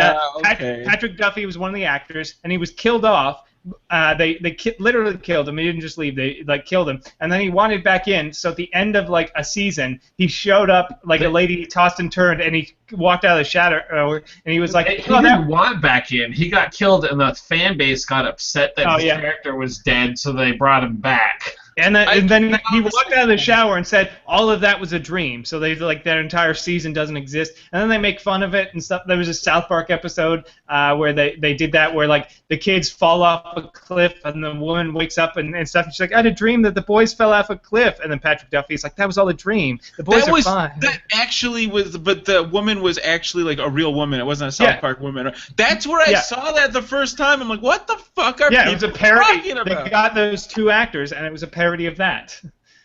Patrick Duffy was one of the actors, and he was killed off. They literally killed him. He didn't just leave. They killed him, and then he wanted back in. So at the end of like a season, he showed up like a lady tossed and turned, and he walked out of the shadow, and he was like, he didn't want back in. He got killed, and the fan base got upset that his character was dead, so they brought him back. And then he walked out of the shower and said all of that was a dream. So they like that entire season doesn't exist. And then they make fun of it and stuff. There was a South Park episode where they did that, where like the kids fall off a cliff and the woman wakes up and stuff. And she's like, I had a dream that the boys fell off a cliff. And then Patrick Duffy's like, that was all a dream. The boys are fine. That actually was, but the woman was actually like a real woman. It wasn't a South Park woman. That's where I saw that the first time. I'm like, what the fuck are people it was a parody. talking about? They got those two actors, and it was a parody of that.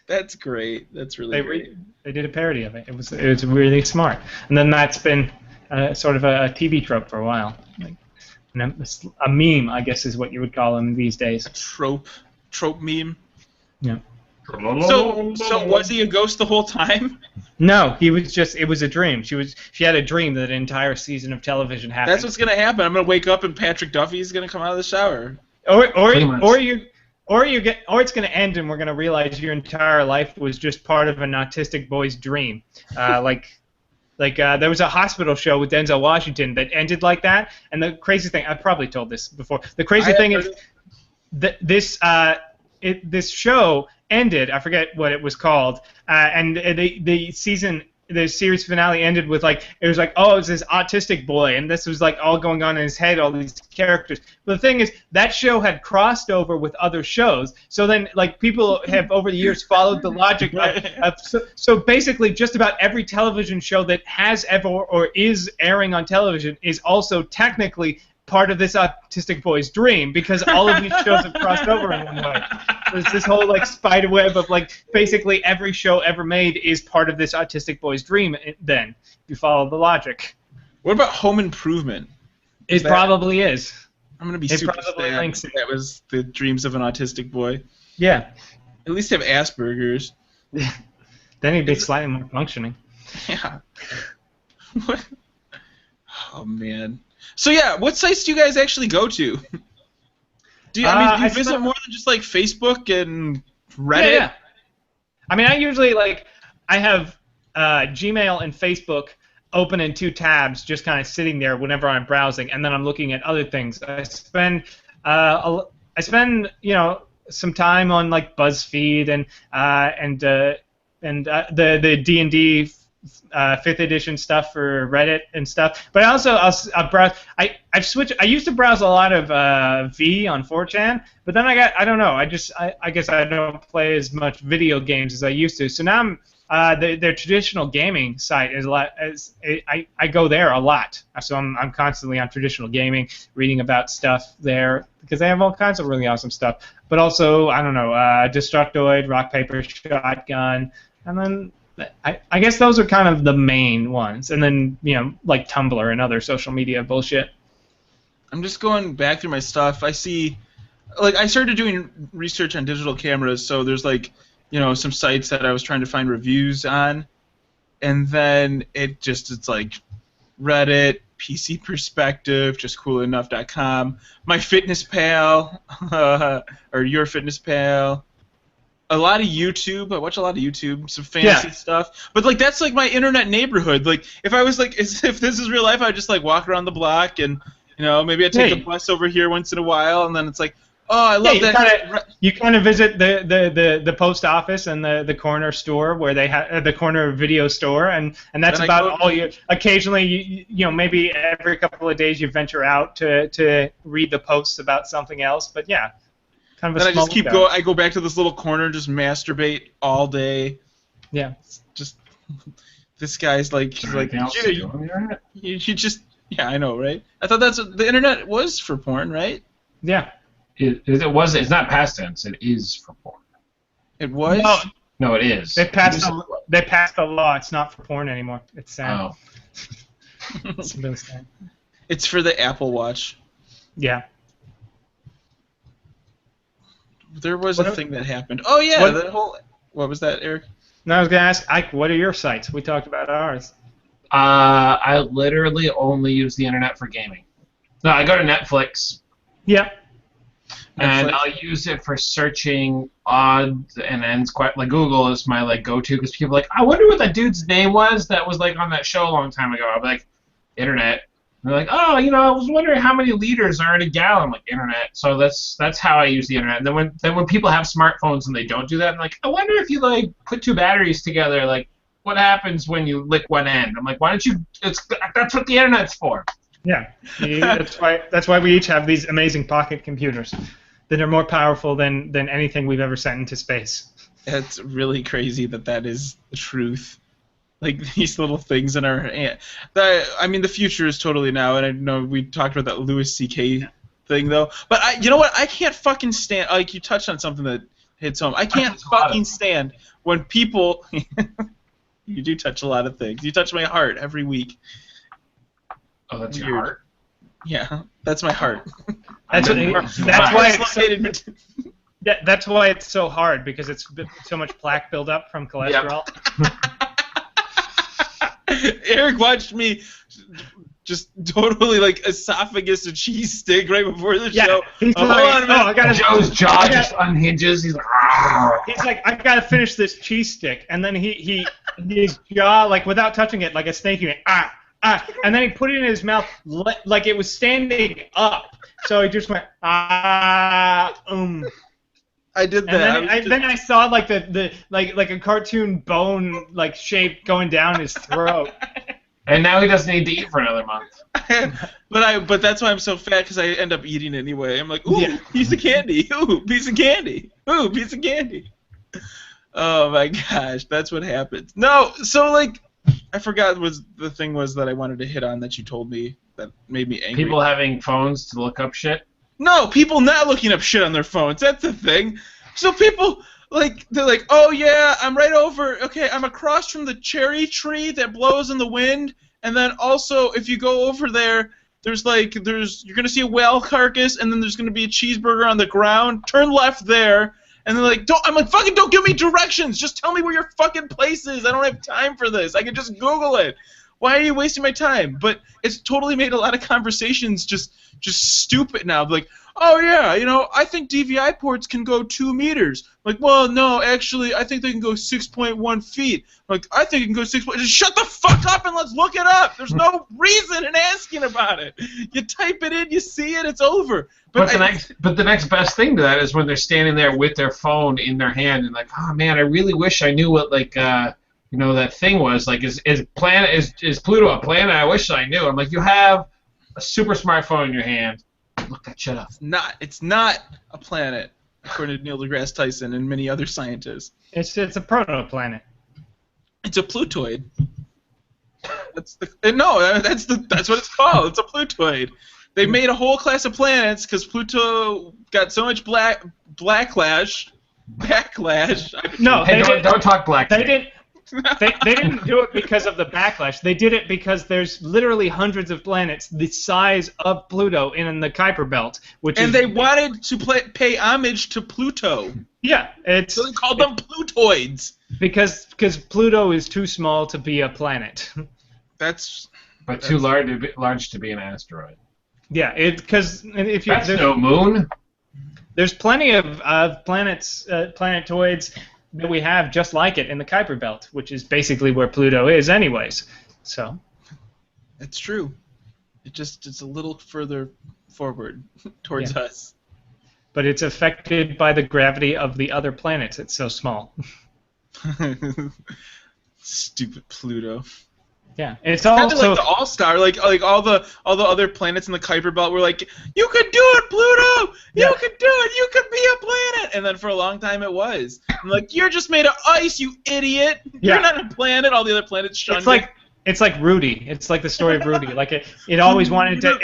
That's great. That's really great. They did a parody of it. It was really smart. And then that's been sort of a TV trope for a while. Like, a meme, I guess, is what you would call them these days. A trope meme. Yeah. So was he a ghost the whole time? No, he was just. It was a dream. She had a dream that an entire season of television happened. That's what's gonna happen. I'm gonna wake up and Patrick Duffy's gonna come out of the shower. Or it's going to end and we're going to realize your entire life was just part of an autistic boy's dream. Like there was a hospital show with Denzel Washington that ended like that. And the crazy thing, I probably told this before. The crazy thing is that this show ended. I forget what it was called. And the series finale ended with it was this autistic boy, and this was like all going on in his head, all these characters. But the thing is, that show had crossed over with other shows, so then people have over the years followed the logic of so basically just about every television show that has ever or is airing on television is also technically part of this autistic boy's dream, because all of these shows have crossed over in one way. There's this whole spider web of basically every show ever made is part of this autistic boy's dream. Then, if you follow the logic. What about Home Improvement? It probably is. I'm gonna be super sad. That was the dreams of an autistic boy. Yeah. At least have Asperger's. Then he'd be slightly more functioning. Yeah. What? Oh man. So yeah, what sites do you guys actually go to? Do you visit more than just Facebook and Reddit? Yeah. I mean, I usually I have Gmail and Facebook open in two tabs, just kind of sitting there whenever I'm browsing, and then I'm looking at other things. I spend some time on BuzzFeed and the D&D 5th edition stuff for Reddit and stuff, but I'll browse. I've switched. I used to browse a lot of V on 4chan, but then I don't know. I guess I don't play as much video games as I used to. So now their traditional gaming site is a lot. I go there a lot. So I'm constantly on traditional gaming, reading about stuff there because they have all kinds of really awesome stuff. But also Destructoid, Rock Paper Shotgun, and then. I guess those are kind of the main ones, and then Tumblr and other social media bullshit. I'm just going back through my stuff. I see, I started doing research on digital cameras, so there's some sites that I was trying to find reviews on, and then it's Reddit, PC Perspective, justcoolenough.com, MyFitnessPal, or YourFitnessPal. A lot of YouTube. I watch a lot of YouTube. Some fancy stuff. But that's my internet neighborhood. If I was if this is real life, I'd just walk around the block and maybe I'd take a bus over here once in a while, and then it's Oh, I love that. You kind of visit the post office and the corner store where they have the corner video store, and that's about all you. Occasionally, you know, maybe every couple of days you venture out to read the posts about something else. But yeah, kind of a then small I just keep going. I go back to this little corner and just masturbate all day. Yeah. Just this guy's like, he's like, you just, yeah, I know, right? I thought that's what the internet was for porn, right? Yeah. It was. It's not past tense. It is for porn. It was. No, it is. They passed the law. It's not for porn anymore. It's sad. Oh. It's really sad. It's for the Apple Watch. Yeah. There was a thing that happened. Oh yeah, that whole. What was that, Eric? No, I was gonna ask Ike, what are your sites? We talked about ours. I literally only use the internet for gaming. No, I go to Netflix. Yeah. And I'll use it for searching odds and ends. Quite like Google is my like go-to because people are like, I wonder what that dude's name was that was like on that show a long time ago. I'll be like, internet. And they're like, oh, you know, I was wondering how many liters are in a gallon. I'm like, internet. So that's how I use the internet. And then when people have smartphones and they don't do that, I'm like, I wonder if you like put two batteries together, like what happens when you lick one end? I'm like, why don't you? That's what the internet's for. Yeah, that's why we each have these amazing pocket computers that are more powerful than anything we've ever sent into space. It's really crazy that is the truth. Like these little things in our hand. I mean, the future is totally now, and I know we talked about that Louis C.K. thing though. But you know what? I can't fucking stand. Like you touched on something that hits home. I can't fucking stand when people. You do touch a lot of things. You touch my heart every week. Oh, that's your heart? Yeah, that's my heart. That's why it's so hard, because it's so much plaque buildup from cholesterol. Yep. Eric watched me just totally like esophagus a cheese stick right before the show. He's like, Joe's jaw just unhinges. He's like, I gotta finish this cheese stick, and then his jaw, like without touching it, like a snake, he went and then he put it in his mouth like it was standing up. So he just went I did that. And then I saw like like a cartoon bone like shape going down his throat. And now he doesn't need to eat for another month. But that's why I'm so fat, because I end up eating anyway. I'm like, ooh, piece of candy. Ooh, piece of candy. Ooh, piece of candy. Oh my gosh, that's what happens. No, so like, I forgot the thing was that I wanted to hit on that you told me that made me angry. People having phones to look up shit? No, people not looking up shit on their phones. That's the thing. So people, like, they're like, oh yeah, I'm right over, okay, I'm across from the cherry tree that blows in the wind, and then also, if you go over there, you're gonna see a whale carcass, and then there's gonna be a cheeseburger on the ground, turn left there, and they're like, I'm like, fucking don't give me directions, just tell me where your fucking place is, I don't have time for this, I can just Google it. Why are you wasting my time? But it's totally made a lot of conversations just stupid now. Like, oh yeah, you know, I think DVI ports can go 2 meters. Like, well, no, actually, I think they can go 6.1 feet. Like, I think it can go 6. Just shut the fuck up and let's look it up. There's no reason in asking about it. You type it in, you see it, it's over. But the next best thing to that is when they're standing there with their phone in their hand and like, oh man, I really wish I knew what like you know, that thing was like, is Pluto a planet? I wish I knew. I'm like, you have a super smartphone in your hand. Look that shit up. It's not a planet, according to Neil deGrasse Tyson and many other scientists. It's a protoplanet. It's a Plutoid. That's what it's called. It's a Plutoid. They made a whole class of planets because Pluto got so much backlash. No, hey, don't talk black. They didn't. They didn't do it because of the backlash. They did it because there's literally hundreds of planets the size of Pluto in the Kuiper Belt, they wanted to pay homage to Pluto. Yeah, so they called them Plutoids. Because Pluto is too small to be a planet. But too large to be an asteroid. Yeah, because if you that's no moon. There's plenty of planets, planetoids that we have just like it in the Kuiper Belt, which is basically where Pluto is anyways. So it's true. It's a little further forward towards us. but it's affected by the gravity of the other planets. It's so small. Stupid Pluto. Yeah, it's Kind of also like the All-Star, like all the other planets in the Kuiper Belt were like, you could do it, Pluto, you could do it, you could be a planet, and then for a long time it was. I'm like, you're just made of ice, you idiot. You're not a planet. All the other planets shunned it. It's like Rudy. It's like the story of Rudy. Like it always wanted to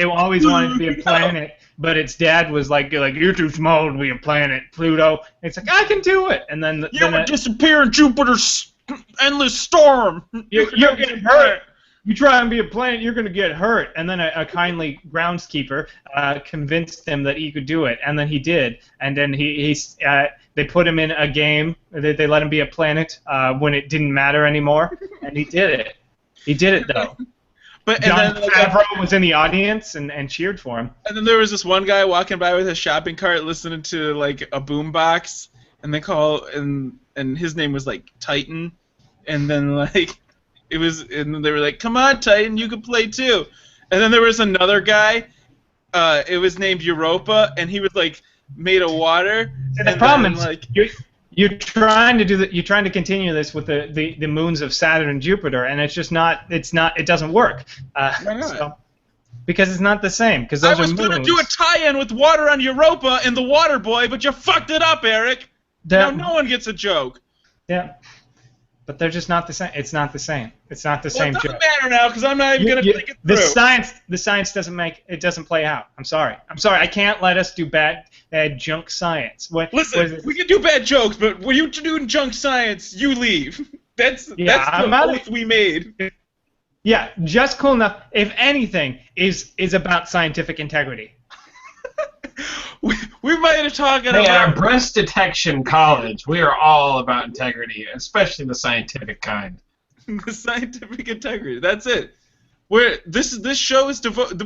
be a planet, but its dad was like you're too small to be a planet, Pluto. It's like I can do it, and then you would disappear in Jupiter's endless storm. You're getting hurt. You try and be a planet, you're going to get hurt. And then a kindly groundskeeper convinced him that he could do it, and then he did. And then they put him in a game. They let him be a planet when it didn't matter anymore, and he did it. He did it though. John Favreau was in the audience and cheered for him. And then there was this one guy walking by with a shopping cart, listening to like a boombox, and and his name was like Titan, and then like. And then they were like, "Come on, Titan, you can play too." And then there was another guy. It was named Europa, and he was like made of water. And the problem is, you're trying to continue this with the moons of Saturn and Jupiter, and it's just not. It doesn't work. Why not? Because it's not the same. Because I was gonna do a tie-in with water on Europa and the Water Boy, but you fucked it up, Eric. Now no one gets a joke. Yeah. But they're just not the same. It's not the same. It's not the same joke. It doesn't matter now because I'm not even gonna think it through. The science doesn't play out. I'm sorry. I can't let us do bad junk science. Listen, we can do bad jokes, but when you do junk science, you leave. That's the oath we made. Yeah, just cool enough. If anything, is about scientific integrity. We might have talked about... At our breast detection college, we are all about integrity, especially the scientific kind. The scientific integrity. That's it. This show is devoted.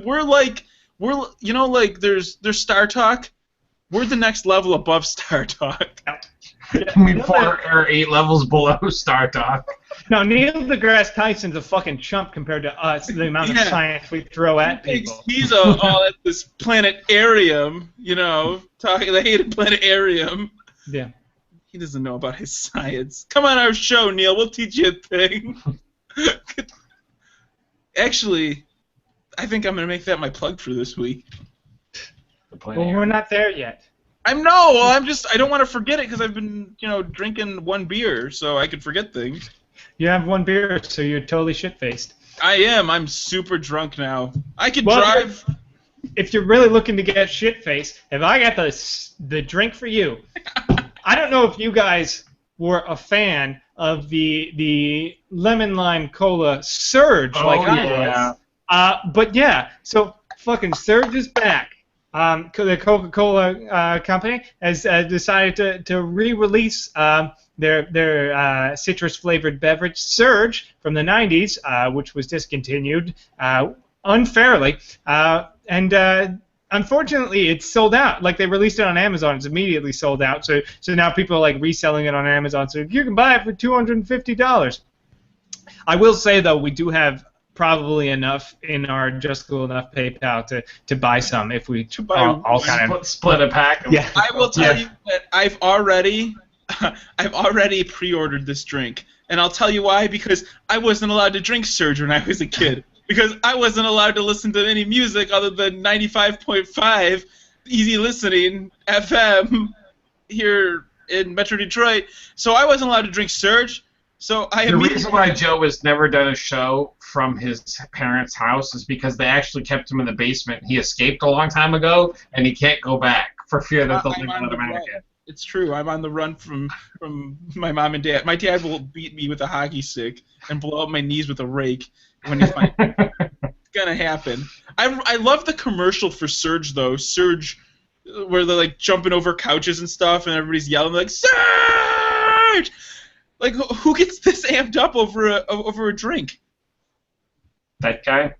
There's Star Talk. We're the next level above Star Talk. We 4 or 8 levels below Star Talk. No, Neil deGrasse Tyson's a fucking chump compared to us, the amount of science we throw at people. He's all at this planetarium, talking the hated planetarium. Yeah. He doesn't know about his science. Come on our show, Neil. We'll teach you a thing. Actually, I think I'm going to make that my plug for this week. Well, we're not there yet. I don't want to forget it because I've been, drinking one beer, so I could forget things. You have one beer, so you're totally shit-faced. I am. I'm super drunk now. I could drive. If you're really looking to get shit-faced, if I got the drink for you, I don't know if you guys were a fan of the lemon lime cola Surge I was. But yeah, so fucking Surge is back. The Coca-Cola company has decided to re-release their citrus-flavored beverage Surge from the 90s, which was discontinued unfairly, and unfortunately it's sold out. Like, they released it on Amazon, it's immediately sold out. So now people are like reselling it on Amazon. So you can buy it for $250. I will say though, we do have probably enough in our Just Cool Enough PayPal to buy some if we all kind of split a pack. Yeah. I will tell you that I've already pre-ordered this drink, and I'll tell you why. Because I wasn't allowed to drink Surge when I was a kid. Because I wasn't allowed to listen to any music other than 95.5 easy listening FM here in Metro Detroit. So I wasn't allowed to drink Surge. So the reason why Joe has never done a show from his parents' house is because they actually kept him in the basement. He escaped a long time ago, and he can't go back for fear that they'll let him out again. It's true. I'm on the run from my mom and dad. My dad will beat me with a hockey stick and blow up my knees with a rake when he finds me. It's gonna happen. I love the commercial for Surge though. Surge, where they're like jumping over couches and stuff, and everybody's yelling like Surge. Like, who gets this amped up over a drink? That guy?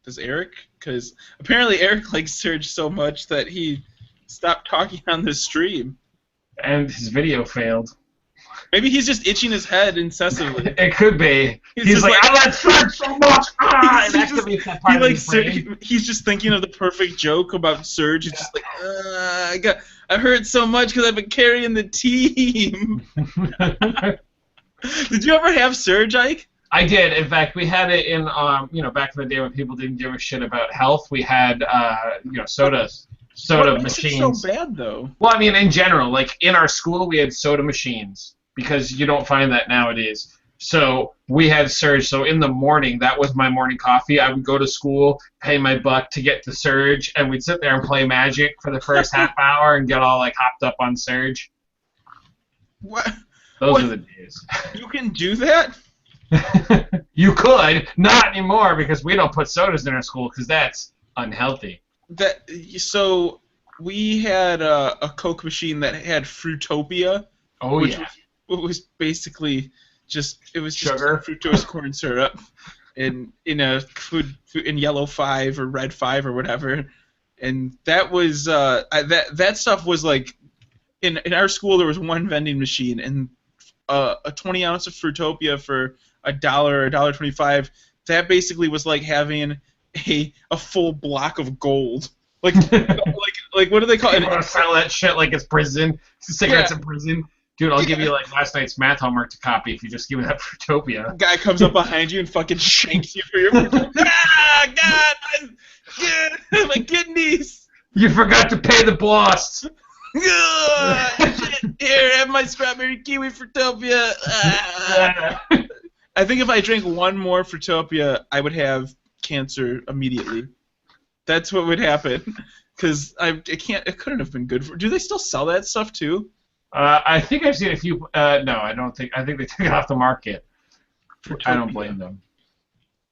Does Eric? Because apparently Eric likes Surge so much that he stopped talking on the stream. And his video failed. Maybe he's just itching his head incessantly. It could be. He's like, I like Surge so much. He's just thinking of the perfect joke about Surge. He's just like, I hurt so much because I've been carrying the team. Did you ever have Surge, Ike? I did. In fact, we had it in, back in the day when people didn't give a shit about health. We had, soda machines. What makes it so bad, though? Well, I mean, in general, like in our school, we had soda machines because you don't find that nowadays. So we had Surge. So in the morning, that was my morning coffee. I would go to school, pay my buck to get the Surge, and we'd sit there and play Magic for the first half hour and get all like hopped up on Surge. What? Those are the days. You can do that? You could, not anymore because we don't put sodas in our school because that's unhealthy. So we had a Coke machine that had Fruitopia. Oh which yeah. was basically just sugar, fructose corn syrup, in a food in yellow 5 or red 5 or whatever, and that was that stuff was like in our school there was one vending machine and a 20 ounce of Fruitopia for $1 or $1.25. That basically was like having a full block of gold. Like what do they call it? You want to sell that shit like it's prison? Cigarettes in prison? Dude, I'll give you like last night's math homework to copy if you just give me that Fruitopia. Guy comes up behind you and fucking shanks you for your God, my kidneys. You forgot to pay the boss. Shit. Here, have my strawberry kiwi Fruitopia. I think if I drank one more Fruitopia, I would have cancer immediately. That's what would happen. Because it couldn't have been good for. Do they still sell that stuff too? I think I've seen a few. No, I don't think. I think they took it off the market. Fruitopia. I don't blame them.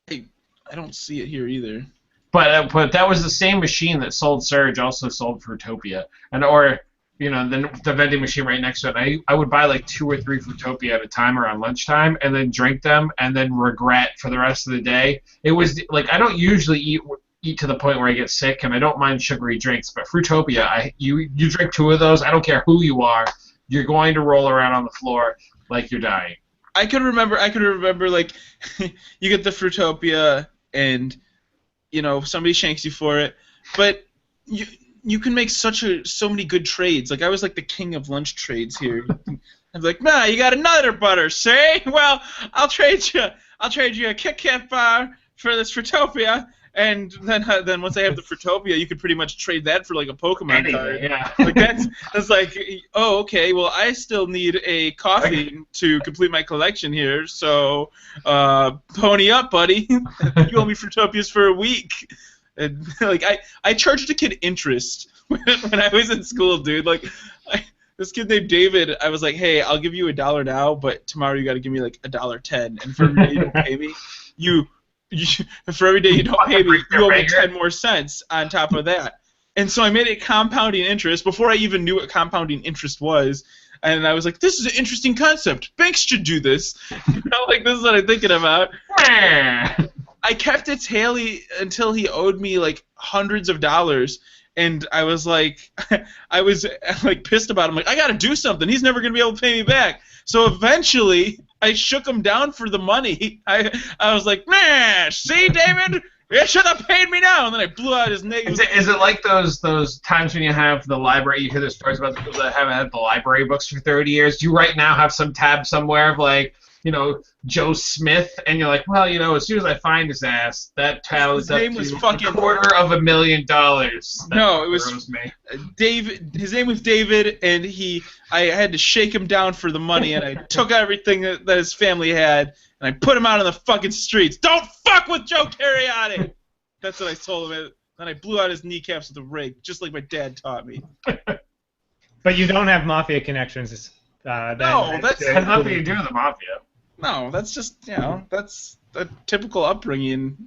I don't see it here either. But that was the same machine that sold Surge also sold Fruitopia, the vending machine right next to it. I would buy like 2 or 3 Fruitopia at a time around lunchtime, and then drink them, and then regret for the rest of the day. It was like I don't usually eat to the point where I get sick, and I don't mind sugary drinks, but Fruitopia, you drink 2 of those, I don't care who you are, you're going to roll around on the floor like you're dying. I could remember like you get the Fruitopia and somebody shanks you for it, but you can make so many good trades. Like I was like the king of lunch trades here. I'm like, nah, you got another butter, say? Well, I'll trade you a Kit Kat bar for this Fruitopia. And then once I have the Fruitopia, you could pretty much trade that for like a Pokemon card. Yeah. Like that's like, oh, okay, well I still need a coffee to complete my collection here, so pony up, buddy. You owe me Fruitopias for a week. And like I charged a kid interest when I was in school, dude. Like this kid named David, I was like, hey, I'll give you $1 now, but tomorrow you got to give me like $1.10, and for every day you don't pay me, for every day you don't pay me, you owe me 10 more cents on top of that. And so I made it compounding interest before I even knew what compounding interest was. And I was like, this is an interesting concept. Banks should do this. Like, this is what I'm thinking about. I kept a tally until he owed me, like, hundreds of dollars. And I was like, pissed about him. Like, I got to do something. He's never going to be able to pay me back. So eventually, I shook him down for the money. I was like, man, see, David? You should have paid me now. And then I blew out his name. Is it like those times when you have the library, you hear the stories about the people that haven't had the library books for 30 years? You right now have some tab somewhere of like, Joe Smith, and you're like, well, as soon as I find his ass, that tallies up to $250,000. No, it was David. His name was David, and I had to shake him down for the money, and I took everything that his family had, and I put him out on the fucking streets. Don't fuck with Joe Cariotti! That's what I told him. Then I blew out his kneecaps with a rake, just like my dad taught me. But you don't have mafia connections. No, that has nothing to do with the mafia. No, that's just, that's a typical upbringing.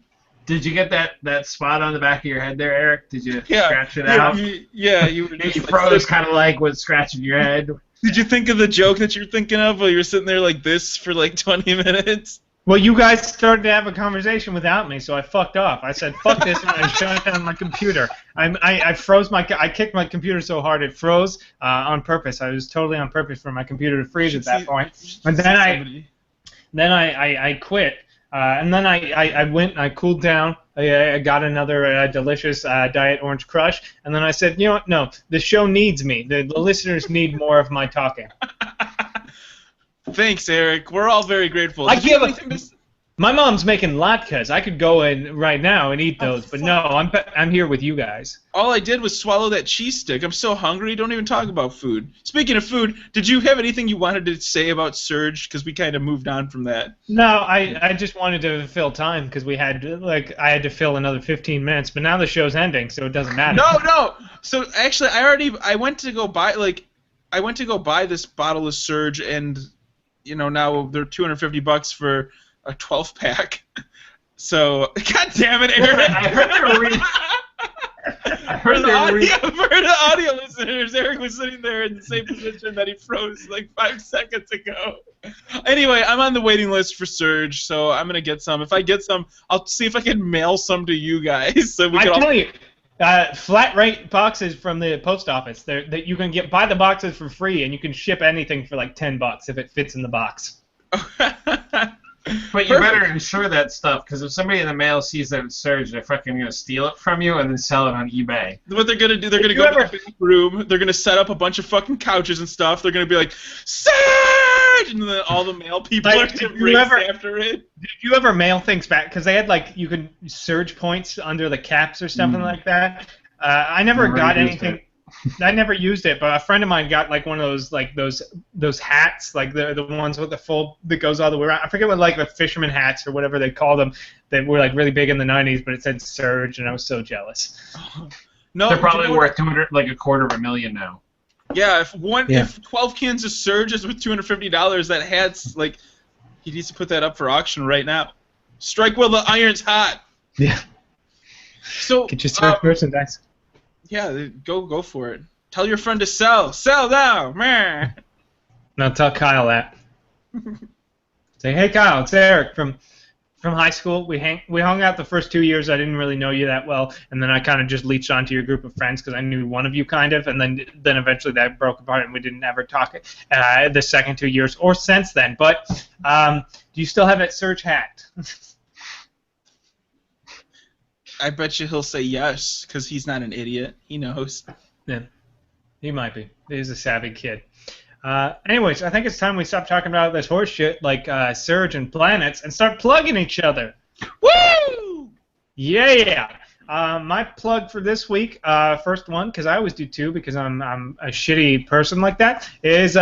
Did you get that spot on the back of your head there, Eric? Did you scratch it out? You were just froze kind of like with scratching your head. Did you think of the joke that you're thinking of while you were sitting there like this for like 20 minutes? Well, you guys started to have a conversation without me, so I fucked off. I said, "Fuck this," and I shut down my computer. I froze I kicked my computer so hard it froze on purpose. I was totally on purpose for my computer to freeze at that point. And then I quit. And then I went and I cooled down. I got another delicious Diet Orange Crush, and then I said, you know what? No, the show needs me. The listeners need more of my talking. Thanks, Eric. We're all very grateful. My mom's making latkes. I could go in right now and eat those, but no, I'm here with you guys. All I did was swallow that cheese stick. I'm so hungry. Don't even talk about food. Speaking of food, did you have anything you wanted to say about Surge? Because we kind of moved on from that. No, I just wanted to fill time because I had to fill another 15 minutes, but now the show's ending, so it doesn't matter. No. So actually, I went to go buy this bottle of Surge, and now they're $250 for a 12-pack. So, God damn it, Eric! For the audio listeners, Eric was sitting there in the same position that he froze like 5 seconds ago. Anyway, I'm on the waiting list for Surge, so I'm gonna get some. If I get some, I'll see if I can mail some to you guys. So we can tell you. Flat rate boxes from the post office. That you can buy the boxes for free, and you can ship anything for like $10 if it fits in the box. But you better insure that stuff, because if somebody in the mail sees that it's Surge, they're fucking gonna steal it from you and then sell it on eBay. What they're gonna do? They're gonna go to the room. They're gonna set up a bunch of fucking couches and stuff. They're gonna be like, Surge, and then all the mail people are gonna race after it. Did you ever mail things back? Because they had you could Surge points under the caps or something like that. I never got anything. I never used it, but a friend of mine got one of those hats, the ones with the full that goes all the way around. I forget what the fisherman hats or whatever they called them that were really big in the 90s, but it said Surge, and I was so jealous. No, they're probably worth $250,000 now. Yeah, if 12 cans of Surge is worth $250, that hat's he needs to put that up for auction right now. Strike while the iron's hot. Yeah. So get your Surge merchandise. Yeah, go for it. Tell your friend to sell. Sell now! Meh. Now tell Kyle that. Say, hey Kyle, it's Eric from high school. We hung out the first 2 years. I didn't really know you that well, and then I kind of just leached onto your group of friends because I knew one of you kind of, and then eventually that broke apart and we didn't ever talk the second 2 years or since then. But do you still have that Surge hat? I bet you he'll say yes, because he's not an idiot. He knows. Yeah, he might be. He's a savvy kid. Anyways, I think it's time we stop talking about this horse shit like Surge and planets and start plugging each other. Woo! Yeah! My plug for this week, first one, because I always do two because I'm a shitty person like that, is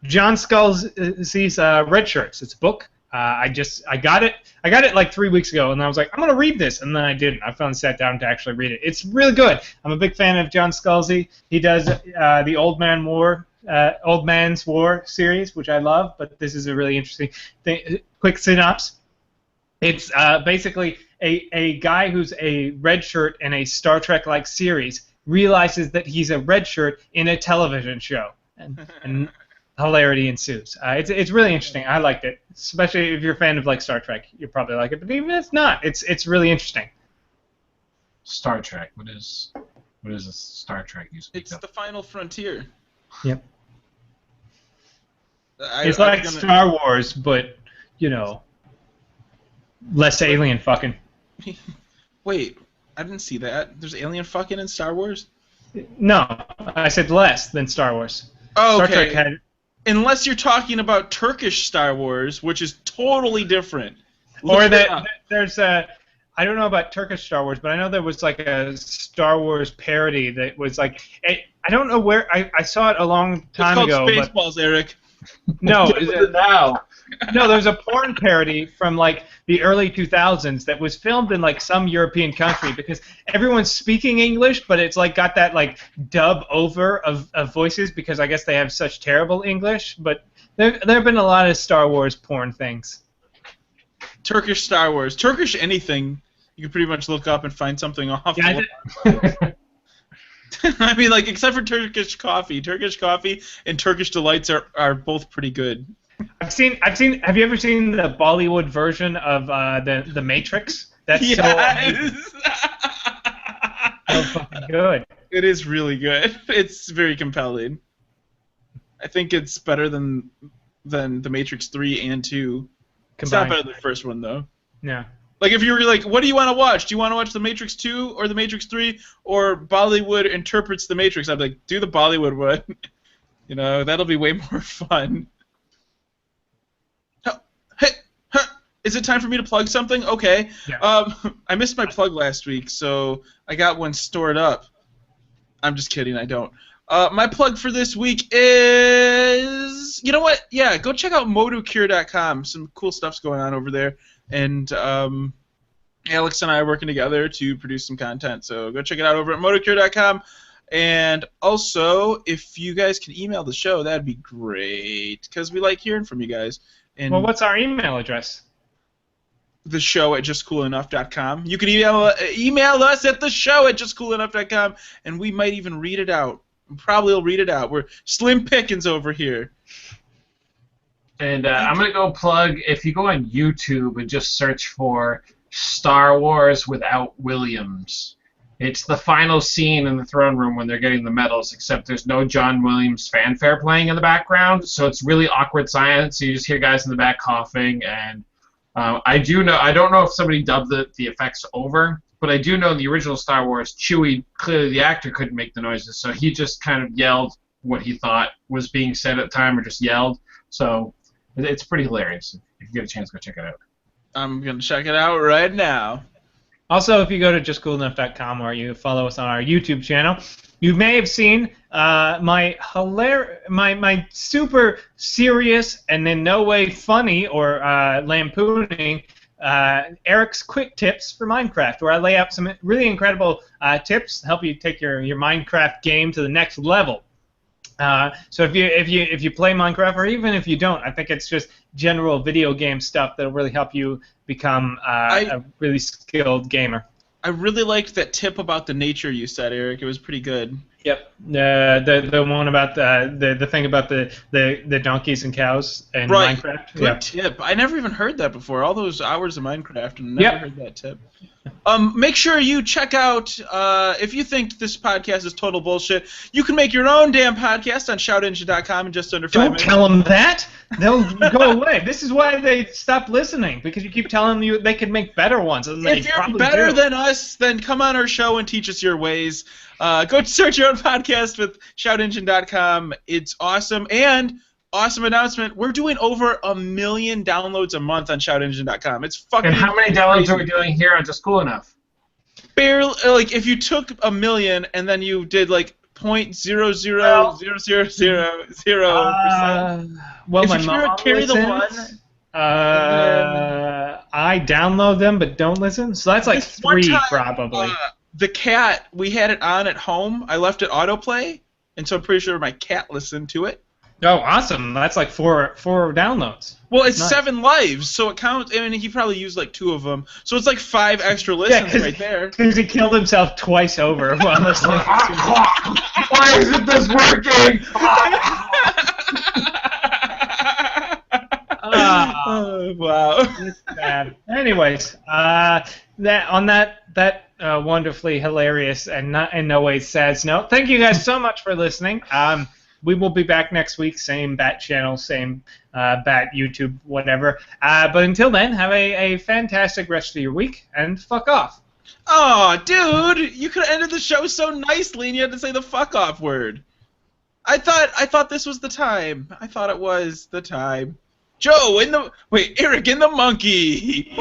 John Scalzi's Red Shirts. It's a book. I got it 3 weeks ago, and I was like, I'm gonna read this, and then I didn't. I finally sat down to actually read it. It's really good. I'm a big fan of John Scalzi. He does the Old Man's War series, which I love, but this is a really interesting thing. Quick synopsis. It's basically a guy who's a red shirt in a Star Trek-like series realizes that he's a red shirt in a television show, and hilarity ensues. It's really interesting. I liked it, especially if you're a fan of Star Trek. You'll probably like it, but even if not, it's really interesting. Star Trek. What is a Star Trek you speak It's of? the final frontier. Yep. It's like Star Wars, but less alien fucking. Wait, I didn't see that. There's alien fucking in Star Wars? No, I said less than Star Wars. Oh, okay. Star Trek had. Unless you're talking about Turkish Star Wars, which is totally different. Or there's a. I don't know about Turkish Star Wars, but I know there was a Star Wars parody that was I don't know where I saw it a long time ago. It's called Spaceballs, Eric. No, now. No, there's a porn parody from the early 2000s that was filmed in some European country because everyone's speaking English, but it's got that dub over of voices because I guess they have such terrible English. But there have been a lot of Star Wars porn things. Turkish Star Wars, Turkish anything, you can pretty much look up and find something awful. Yeah, I mean, except for Turkish coffee. Turkish coffee and Turkish delights are both pretty good. Have you ever seen the Bollywood version of the Matrix? That's so fucking good. It is really good. It's very compelling. I think it's better than The Matrix 3 and 2. It's not better than the first one, though. Yeah. Like, if you were like, what do you want to watch? Do you want to watch The Matrix 2 or The Matrix 3 or Bollywood interprets The Matrix? I'd be like, do the Bollywood one. You know, that'll be way more fun. Hey, is it time for me to plug something? Okay. Yeah. I missed my plug last week, so I got one stored up. I'm just kidding, I don't. My plug for this week is... You know what? Yeah, go check out MotoCure.com. Some cool stuff's going on over there. And Alex and I are working together to produce some content. So go check it out over at MotoCure.com. And also, if you guys can email the show, that'd be great. Because we like hearing from you guys. And well, what's our email address? The show at justcoolenough.com. You can email us at the show at justcoolenough.com, and we might even read it out. Probably will read it out. We're slim pickings over here. And I'm going to go plug, if you go on YouTube and just search for Star Wars Without Williams, it's the final scene in the throne room when they're getting the medals, except there's no John Williams fanfare playing in the background, so it's really awkward silence. So you just hear guys in the back coughing, and I don't know if somebody dubbed the effects over, but I do know in the original Star Wars, Chewie, clearly the actor couldn't make the noises, so he just kind of yelled what he thought was being said at the time, or just yelled. So it's pretty hilarious. If you get a chance, go check it out. I'm going to check it out right now. Also, if you go to justcoolenough.com or you follow us on our YouTube channel, you may have seen my super serious and in no way funny or lampooning Eric's quick tips for Minecraft, where I lay out some really incredible tips to help you take your Minecraft game to the next level. So if you play Minecraft, or even if you don't, I think it's just general video game stuff that'll really help you become a really skilled gamer. I really liked that tip about the nature you said, Eric. It was pretty good. Yep. The one about the thing about the donkeys and cows in Minecraft. Good tip. I never even heard that before. All those hours of Minecraft and never heard that tip. Make sure you check out, if you think this podcast is total bullshit, you can make your own damn podcast on shoutengine.com in just under 5 minutes. Don't tell them that. They'll go away. This is why they stopped listening, because you keep telling them they could make better ones. And if you're better than us, then come on our show and teach us your ways. Go search your own podcast with shoutengine.com. It's awesome. And awesome announcement, we're doing over 1 million downloads a month on shoutengine.com. It's fucking And how many downloads are we doing here on Just Cool Enough? Barely, like, if you took 1 million and then you did like 0.00000%. Well, if my you mom carry the one. I download them but don't listen, so that's like 3 probably. The cat, we had it on at home. I left it autoplay, and so I'm pretty sure my cat listened to it. Oh, awesome! That's like four downloads. Well, it's nice. 7 lives, so it counts. I mean, he probably used like 2 of them, so it's like 5 extra listens right there. Because he killed himself twice over while listening. Why isn't this working? Wow. It's bad. Anyways, that wonderfully hilarious and not in no way sad note. Thank you guys so much for listening. We will be back next week, same bat channel, same bat YouTube, whatever. But until then, have a fantastic rest of your week, and fuck off. Oh, dude, you could have ended the show so nicely, and you had to say the fuck off word. I thought this was the time. I thought it was the time. Joe Eric in the monkey.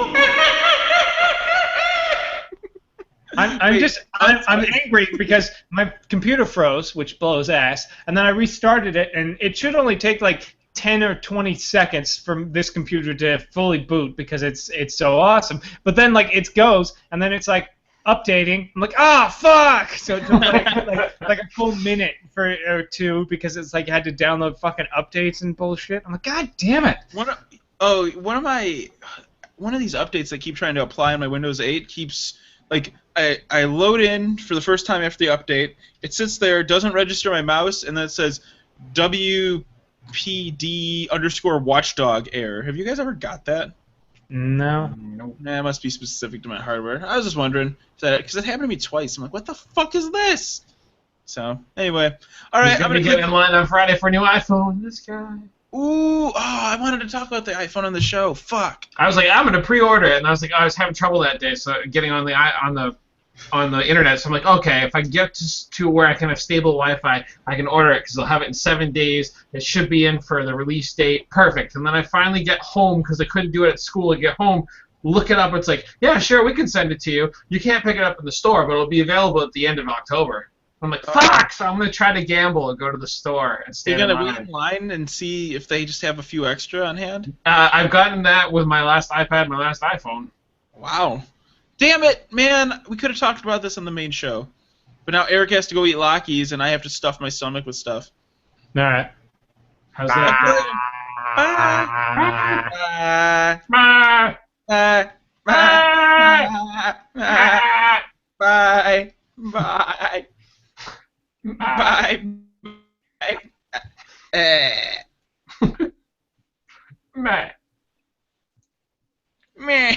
I'm angry because my computer froze, which blows ass, and then I restarted it, and it should only take like 10 or 20 seconds for this computer to fully boot because it's so awesome. But then like it goes, and then it's like updating. I'm like, fuck! So it took like a full minute or 2 because it's like you had to download fucking updates and bullshit. I'm like, god damn it! One of these updates I keep trying to apply on my Windows 8 keeps like I load in for the first time after the update. It sits there, doesn't register my mouse, and then it says NYPD_watchdog error. Have you guys ever got that? No. Nope. Nah, it must be specific to my hardware. I was just wondering, because it happened to me twice. I'm like, what the fuck is this? So, anyway. All right, He's gonna be getting in line on Friday for a new iPhone. This guy. Ooh, I wanted to talk about the iPhone on the show. Fuck. I was like, I'm gonna pre-order it, and I was like, I was having trouble that day, so getting on the internet. So I'm like, okay, if I get to where I can have stable Wi-Fi, I can order it because they'll have it in 7 days. It should be in for the release date. Perfect. And then I finally get home because I couldn't do it at school. I get home, look it up. It's like, yeah, sure, we can send it to you. You can't pick it up in the store, but it'll be available at the end of October. I'm like, fuck! So I'm gonna try to gamble and go to the store and stand in line. You're gonna wait in line and see if they just have a few extra on hand? I've gotten that with my last iPad, my last iPhone. Wow. Damn it, man! We could have talked about this on the main show. But now Eric has to go eat Lockies, and I have to stuff my stomach with stuff. Alright. How's that? Bye. Bye. Bye. Bye. Bye. Bye. Bye. Bye. Meh. Meh.